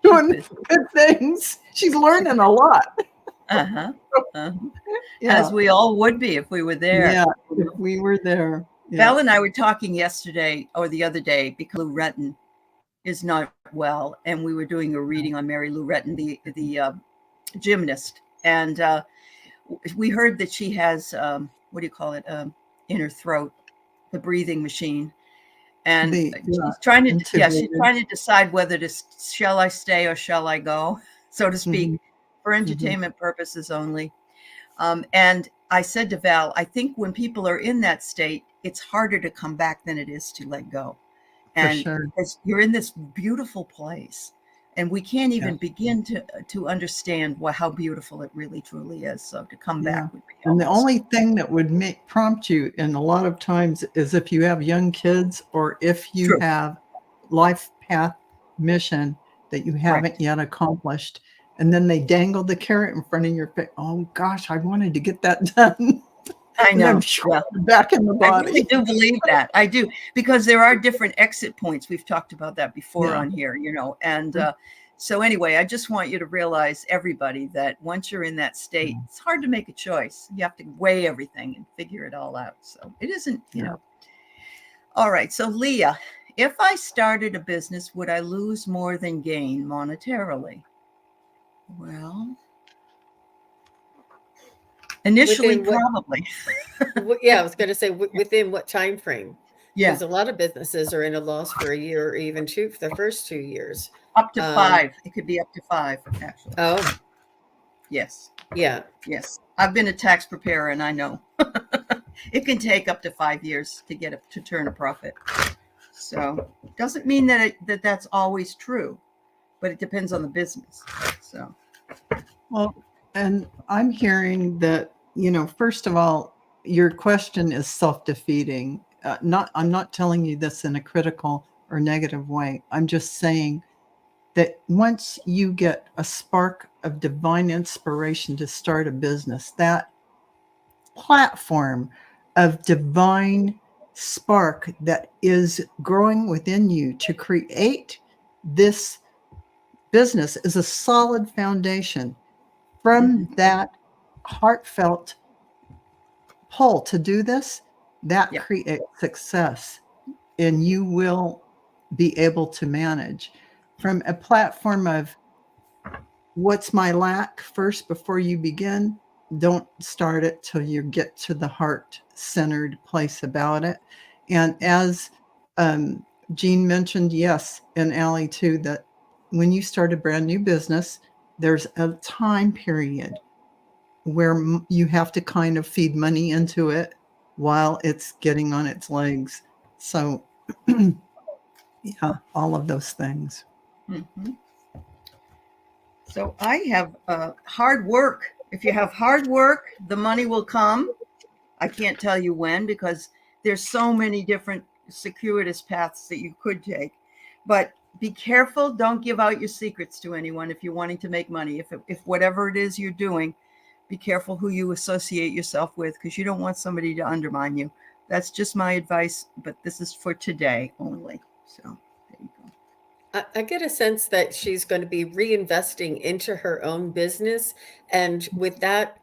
doing good things. She's learning a lot. Uh-huh. Uh-huh. Yeah. As we all would be if we were there. Yeah, if we were there. Yeah. Val and I were talking yesterday or the other day because Lou Retton is not well, and we were doing a reading on Mary Lou Retton, the gymnast, and we heard that she has what do you call it in her throat, the breathing machine, and she's trying to decide whether shall I stay or shall I go, so to speak, for entertainment purposes only. And I said to Val, I think when people are in that state, it's harder to come back than it is to let go. And because you're in this beautiful place, and we can't even begin to understand how beautiful it really truly is. So to come back would be helpful. And the only thing that would prompt you, and a lot of times, is if you have young kids or if you have life path mission that you haven't yet accomplished, and then they dangle the carrot in front of your face. Oh gosh, I wanted to get that done. I know. Back in the body. I really do believe that. I do, because there are different exit points. We've talked about that before on here, and so anyway, I just want you to realize, everybody, that once you're in that state, it's hard to make a choice. You have to weigh everything and figure it all out. So it isn't, All right. So Leah, if I started a business, would I lose more than gain monetarily? Well, initially, probably. Yeah, I was going to say within what time frame? Yeah, because a lot of businesses are in a loss for a year or even two for the first 2 years. Up to 5. It could be up to 5, actually. Oh, yes. Yeah. Yes. I've been a tax preparer, and I know it can take up to 5 years to turn a profit. So doesn't mean that that's always true, but it depends on the business. So. Well, and I'm hearing that, first of all, your question is self-defeating. I'm not telling you this in a critical or negative way. I'm just saying that once you get a spark of divine inspiration to start a business, that platform of divine spark that is growing within you to create this business is a solid foundation. From that heartfelt pull to do this, that Yeah. creates success, and you will be able to manage. From a platform of what's my lack first before you begin, don't start it till you get to the heart-centered place about it. And as Jean mentioned, yes, and Aley too, that when you start a brand new business, there's a time period where you have to kind of feed money into it while it's getting on its legs. So yeah, all of those things. Mm-hmm. So I have hard work. If you have hard work, the money will come. I can't tell you when, because there's so many different circuitous paths that you could take. But be careful. Don't give out your secrets to anyone if you're wanting to make money. If whatever it is you're doing, be careful who you associate yourself with, because you don't want somebody to undermine you. That's just my advice, but this is for today only. So there you go. I get a sense that she's going to be reinvesting into her own business, and with that,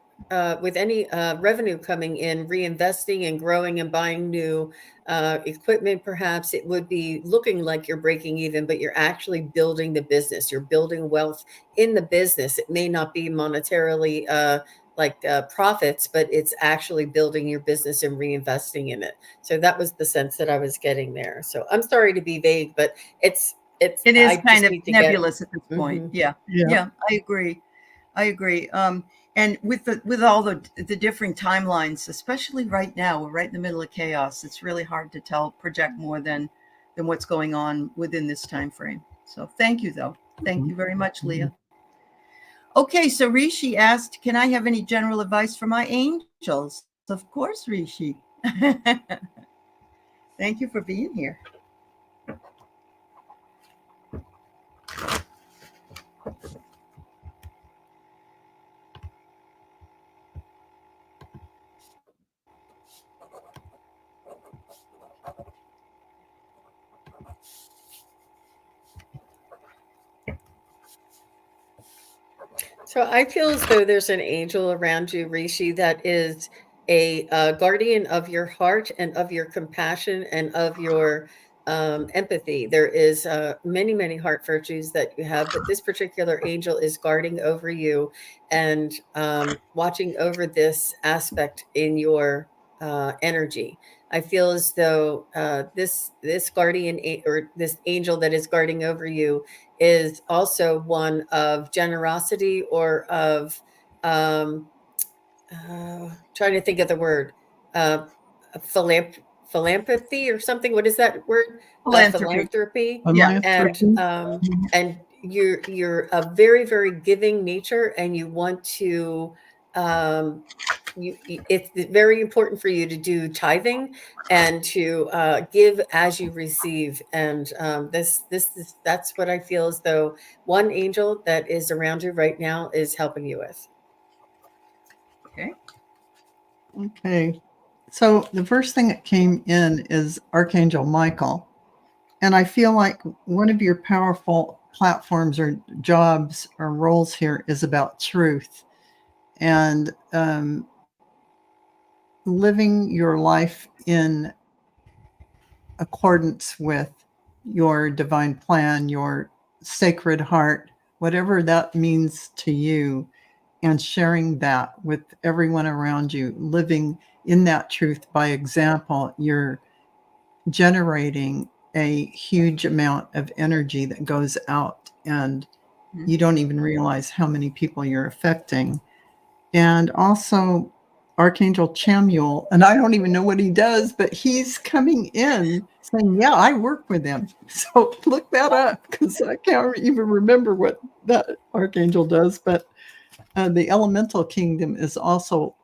with any revenue coming in, reinvesting and growing and buying new equipment, perhaps it would be looking like you're breaking even, but you're actually building the business. You're building wealth in the business. It may not be monetarily profits, but it's actually building your business and reinvesting in it. So that was the sense that I was getting there. So I'm sorry to be vague, but It is I kind just of need to get. nebulous at this point. Mhm. Yeah. Yeah. Yeah, I agree. I agree. And with all the differing timelines, especially right now, we're right in the middle of chaos. It's really hard to project more than what's going on within this time frame. So thank you, though. Thank you very much, Leah. Okay, so Rishi asked, can I have any general advice for my angels? Of course, Rishi. Thank you for being here. So I feel as though there's an angel around you, Rishi, that is a guardian of your heart and of your compassion and of your empathy. There is many, many heart virtues that you have, but this particular angel is guarding over you and watching over this aspect in your energy. I feel as though this guardian or this angel that is guarding over you is also one of generosity or of trying to think of the word uh, philanthropy or something. What is that word? Philanthropy. Philanthropy. Yeah. And you're a very, very giving nature, and you want to it's very important for you to do tithing and to give as you receive. And that's what I feel as though one angel that is around you right now is helping you with. Okay. Okay. So the first thing that came in is Archangel Michael. And I feel like one of your powerful platforms or jobs or roles here is about truth and living your life in accordance with your divine plan, your sacred heart, whatever that means to you, and sharing that with everyone around you, living in that truth by example. You're generating a huge amount of energy that goes out, and you don't even realize how many people you're affecting. And also Archangel Chamuel, and I don't even know what he does, but he's coming in saying, yeah, I work with him. So look that up, because I can't even remember what that Archangel does. But the elemental kingdom is also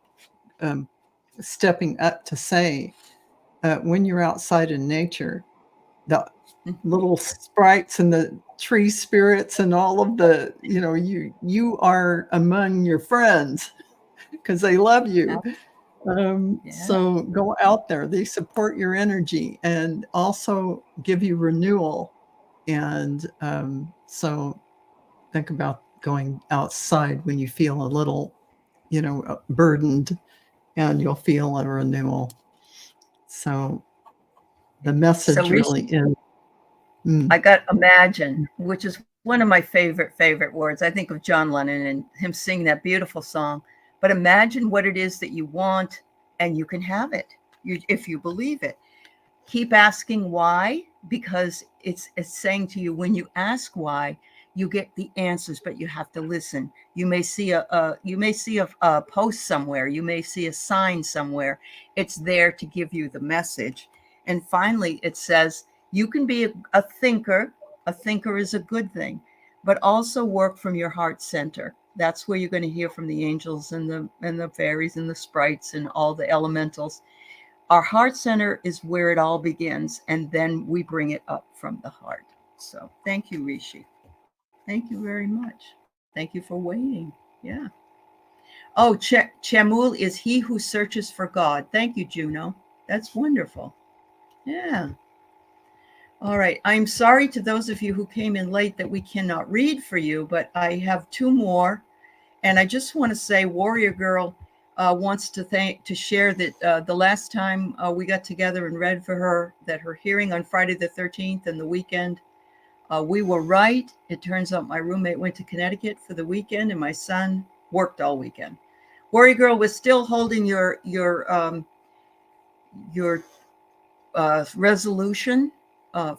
stepping up to say, when you're outside in nature, the Mhm. little sprites and the tree spirits and all of the, you are among your friends because they love you. Yeah. So go out there. They support your energy and also give you renewal. And so think about going outside when you feel a little, burdened, and you'll feel a renewal. So the So message Rishi, really is. Mm, I got imagine, which is one of my favorite words. I think of John Lennon and him singing that beautiful song. But imagine what it is that you want, and you can have it if you believe it. Keep asking why, because it's saying to you, when you ask why, you get the answers, but you have to listen. You may see a post somewhere, you may see a sign somewhere. It's there to give you the message. And finally it says you can be a thinker. A thinker is a good thing, but also work from your heart center. That's where you're going to hear from the angels and the fairies and the sprites and all the elementals. Our heart center is where it all begins, and then we bring it up from the heart. So thank you, Rishi. Thank you very much. Thank you for waiting. Yeah. Oh, Chamul is he who searches for God. Thank you, Juno. That's wonderful. Yeah. All right. I'm sorry to those of you who came in late that we cannot read for you, but I have two more. And I just want to say, Warrior Girl wants to share that the last time we got together and read for her, that her hearing on Friday the 13th and the weekend, we were right. It turns out my roommate went to Connecticut for the weekend, and my son worked all weekend. Warrior Girl was still holding your resolution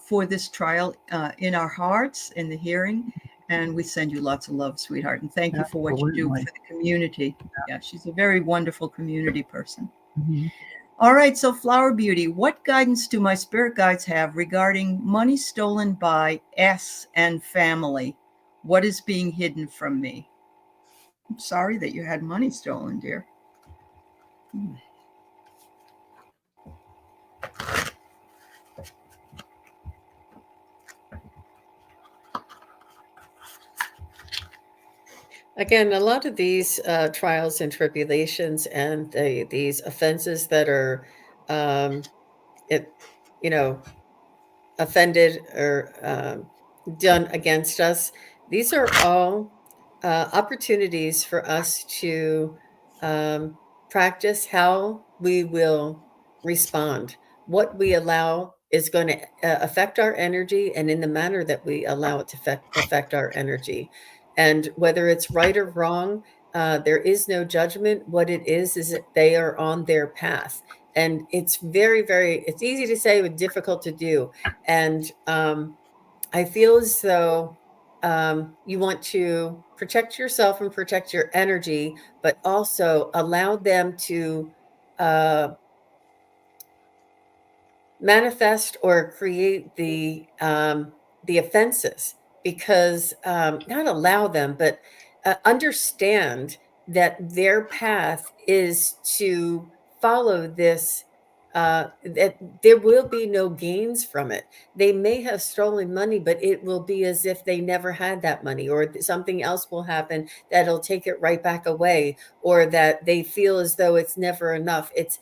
for this trial in our hearts in the hearing. And we send you lots of love, sweetheart. And thank you for what you do absolutely. for the community. Yeah, she's a very wonderful community person. Mm-hmm. All right, so Flower Beauty, what guidance do my spirit guides have regarding money stolen by S and family? What is being hidden from me? I'm sorry that you had money stolen, dear. Again, a lot of these trials and tribulations and these offenses that are, it, you know, offended or done against us, these are all opportunities for us to practice how we will respond. What we allow is going to affect our energy, and in the manner that we allow it to affect our energy. And whether it's right or wrong, there is no judgment. What it is that they are on their path. And it's it's easy to say, but difficult to do. And I feel as though you want to protect yourself and protect your energy, but also allow them to uh, manifest or create the offenses, because not allow them, but understand that their path is to follow this. That there will be no gains from it. They may have stolen money, but it will be as if they never had that money, or something else will happen that'll take it right back away, or that they feel as though it's never enough. It's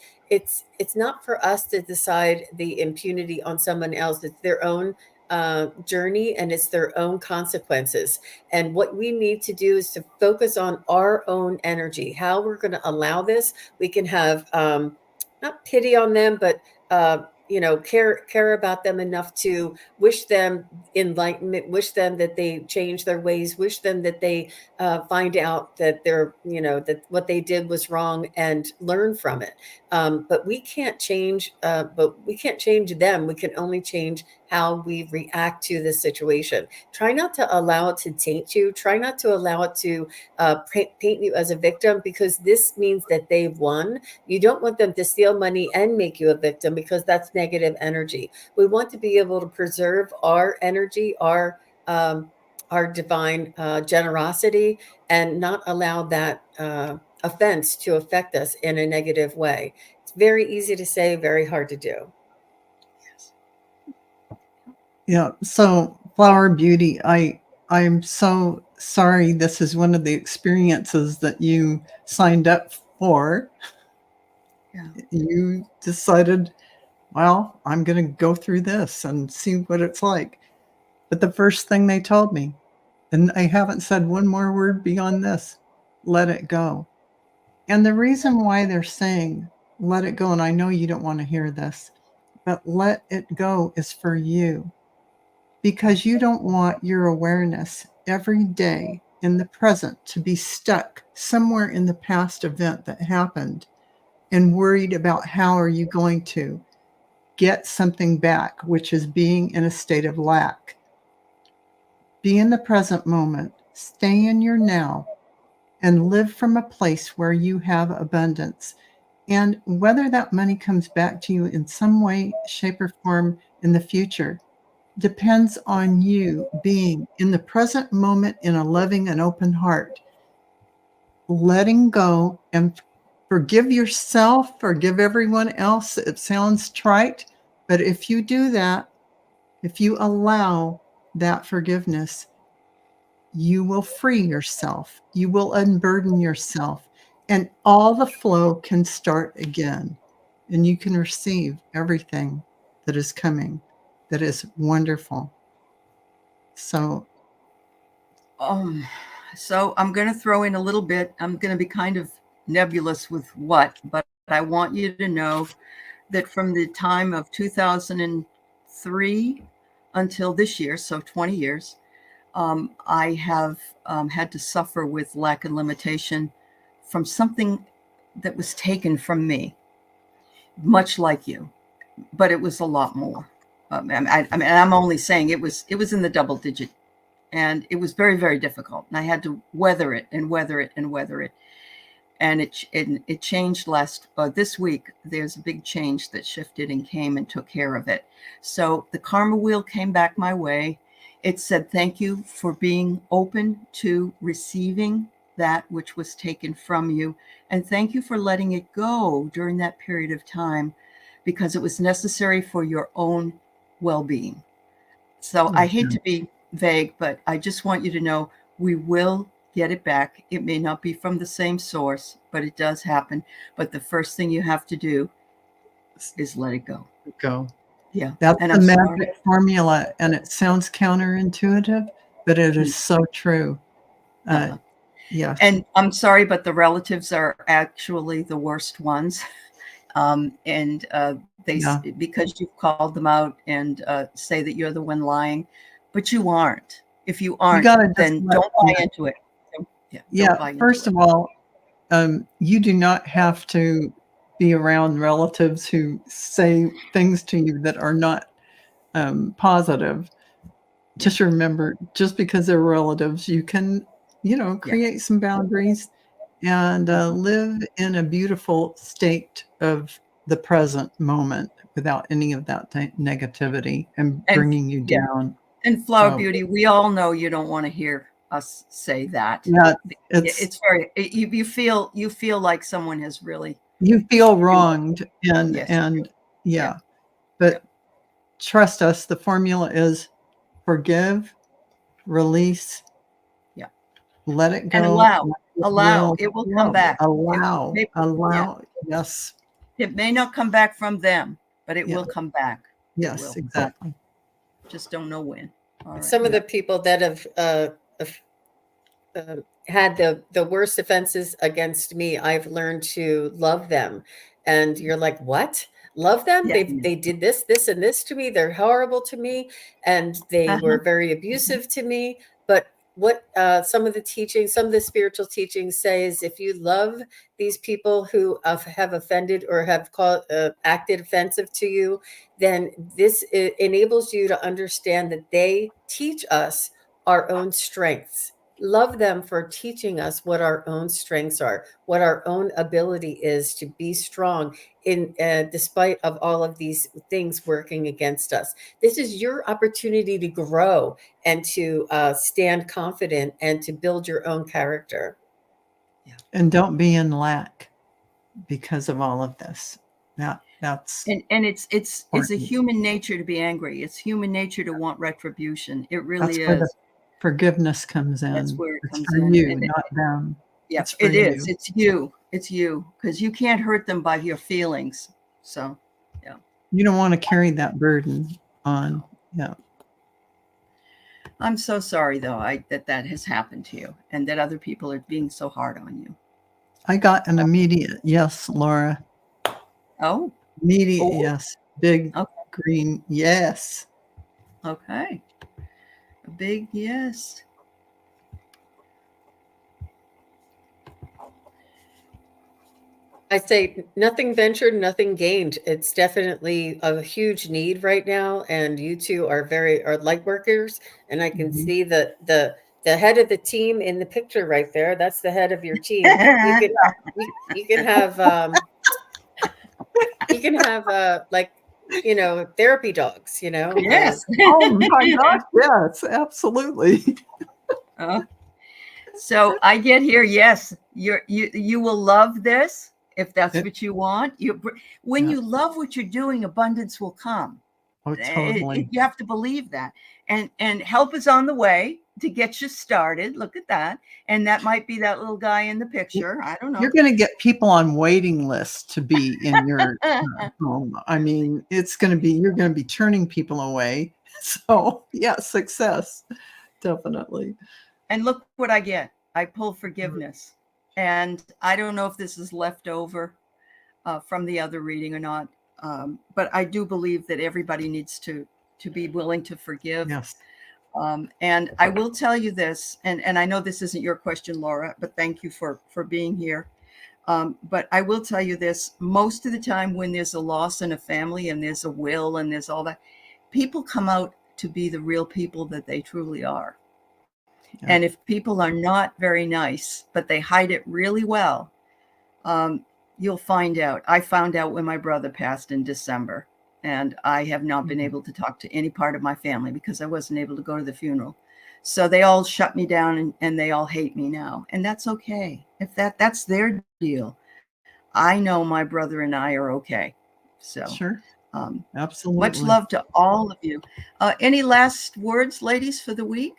not for us to decide the impunity on someone else. It's their own journey, and it's their own consequences. And what we need to do is to focus on our own energy, how we're going to allow this. We can have not pity on them, but care about them enough to wish them enlightenment, wish them that they change their ways, wish them that they find out that that what they did was wrong, and learn from it. But we can't change. But we can't change them. We can only change how we react to this situation. Try not to allow it to taint you. Try not to allow it to paint you as a victim, because this means that they've won. You don't want them to steal money and make you a victim, because that's negative energy. We want to be able to preserve our energy, our divine generosity, and not allow that offense to affect us in a negative way. It's very easy to say, very hard to do. Yes. Yeah. So Flower Beauty, I'm so sorry this is one of the experiences that you signed up for. Yeah. You decided, well, I'm going to go through this and see what it's like. But the first thing they told me, and I haven't said one more word beyond this, let it go. And the reason why they're saying let it go, and I know you don't want to hear this, but let it go is for you, because you don't want your awareness every day in the present to be stuck somewhere in the past event that happened and worried about how are you going to get something back, which is being in a state of lack. Be in the present moment, stay in your now, and live from a place where you have abundance. And whether that money comes back to you in some way, shape, or form in the future depends on you being in the present moment in a loving and open heart, letting go and forgive yourself, forgive everyone else. It sounds trite, but if you do that, if you allow that forgiveness, you will free yourself. You will unburden yourself, and all the flow can start again. And you can receive everything that is coming that is wonderful. So, So I'm going to throw in a little bit. I'm going to be kind of nebulous with what, but I want you to know that from the time of 2003 until this year, so 20 years, I have had to suffer with lack and limitation from something that was taken from me, much like you, but it was a lot more. I'm only saying it was in the double digit, and it was very, very difficult. And I had to weather it and weather it and weather it. And it changed this week. There's a big change that shifted and came and took care of it. So the karma wheel came back my way. It said, thank you for being open to receiving that which was taken from you. And thank you for letting it go during that period of time, because it was necessary for your own well-being. So I hate to be vague, but I just want you to know we will get it back. It may not be from the same source, but it does happen. But the first thing you have to do is let it go. go. Yeah. That's And the I'm magic sorry. formula, and it sounds counterintuitive, but it is so true. Yes. And I'm sorry, but the relatives are actually the worst ones. And because you've called them out and say that you're the one lying, but you aren't. If you You aren't, got to just then don't buy into it. Yeah. First of all, you do not have to be around relatives who say things to you that are not positive. Just remember, just because they're relatives, you can, create some boundaries and live in a beautiful state of the present moment without any of that negativity and And bringing you down. And Flower So, Beauty, we all know you don't want to hear us say that. yeah, It's very you feel like someone has really you feel wronged, and yes. yeah, but trust us, the formula is forgive, release, let it And go, allow it will come back. allow. Yes. It may not come back from them, but it will come back. Yes, exactly. Just don't know when. All right. Some of the people that have had the worst offenses against me, I've learned to love them. And you're like, what? Love them? Yeah. They did this, and this to me. They're horrible to me, and they were very abusive to me. But what some of the spiritual teachings say is, if you love these people who have offended or have acted offensive to you, then this enables you to understand that they teach us our own strengths. Love them for teaching us what our own strengths are, what our own ability is to be strong in despite of all of these things working against us. This is your opportunity to grow and to stand confident and to build your own character. And don't be in lack because of all of this. That's And it's a important. human nature to be angry. It's human nature to want retribution. It really That's where the is. forgiveness comes That's in. where it It's comes for in. you, And not them. yeah, It's for it is. you. It's you. It's you, because you can't hurt them by your feelings. So, yeah. You don't want to carry that burden on. Yeah. I'm so sorry though, that has happened to you, and that other people are being so hard on you. I got an immediate yes, Laura. Oh, Immediate oh, yes. Big okay, green yes. okay. A big yes. I say nothing ventured, nothing gained. It's definitely a huge need right now, and you two are light workers, and I can Mhm. see the head of the team in the picture right there. That's the head of your team. You can have you can have like therapy dogs. Yes. Oh my gosh, yes, absolutely. Uh, so I get here. Yes, you will love this if that's It, what you want. When yeah. you love what you're doing, abundance will come. Oh, totally. You have to believe that, and help is on the way to get you started. Look at that, and that might be that little guy in the picture. I don't You're know. going to get people on waiting lists to be in your home. I mean, you're going to be turning people away. So, yeah, success, definitely. And look what I get. I pull forgiveness, and I don't know if this is left over from the other reading or not, but I do believe that everybody needs to be willing to forgive. Yes. And I will tell you this, and I know this isn't your question, Laura, but thank you for being here. But I will tell you this: most of the time, when there's a loss in a family, and there's a will, and there's all that, people come out to be the real people that they truly are. Yeah. And if people are not very nice, but they hide it really well, you'll find out. I found out when my brother passed in December, and I have not been able to talk to any part of my family because I wasn't able to go to the funeral. So they all shut me down, and they all hate me now. And that's okay. If that's their deal. I know my brother and I are okay. So Sure. much Absolutely. love to all of you. Any last words, ladies, for the week?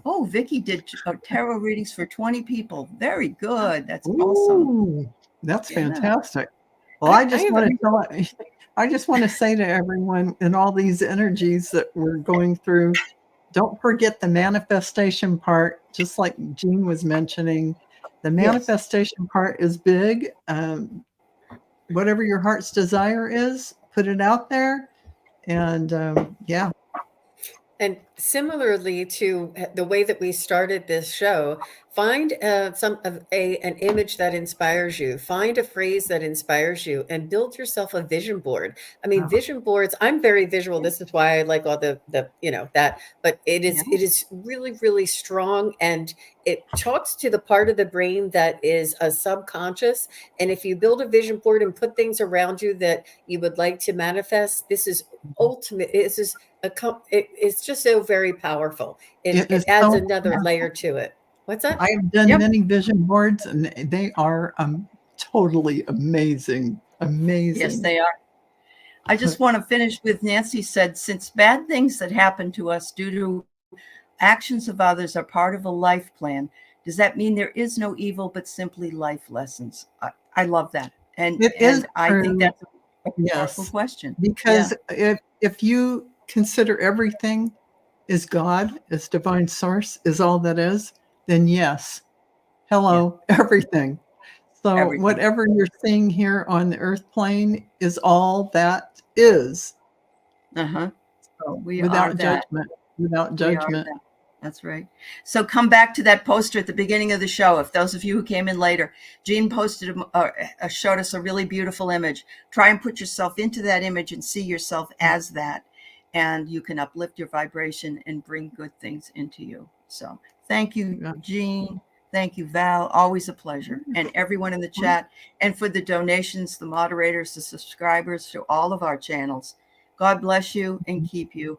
Oh, Vicky did tarot readings for 20 people. Very good. That's awesome. Ooh, that's Yeah. fantastic. Well, I I just have want to I just want to say to everyone in all these energies that we're going through, don't forget the manifestation part, just like Jean was mentioning. The Yes. manifestation part is big. Whatever your heart's desire is, put it out there. And yeah. And similarly to the way that we started this show, find an image that inspires you. Find a phrase that inspires you, and build yourself a vision board. I mean, vision boards. I'm very visual. This is why I like all the that. But it is really strong, and it talks to the part of the brain that is a subconscious. And if you build a vision board and put things around you that you would like to manifest, this is ultimate. This is it's just so very powerful. It It is adds so another layer to it. What's that? I have done Yep. many vision boards, and they are totally amazing. Yes, Amazing. they are. I just want to finish with Nancy said, since bad things that happen to us due to actions of others are part of a life plan, does that mean there is no evil but simply life lessons? I love that. And It is I think true. that's a powerful Yes. question. Because if you consider everything is God, is divine source, is all that is, then yes. Hello, everything. So Everything. whatever you're seeing here on the earth plane is all that is. Uh-huh. So We without are that. judgment. Without We are judgment. that. That's right. So come back to that poster at the beginning of the show. If those of you who came in later, Jean posted, showed us a really beautiful image. Try and put yourself into that image and see yourself as that. And you can uplift your vibration and bring good things into you. So thank you, Jean. Thank you, Val. Always a pleasure. And everyone in the chat. And for the donations, the moderators, the subscribers to all of our channels. God bless you and keep you.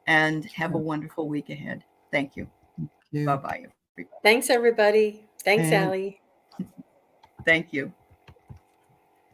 And have a wonderful week ahead. Thank you. Bye-bye. Thanks, everybody. Thanks, And Aley. Thank you.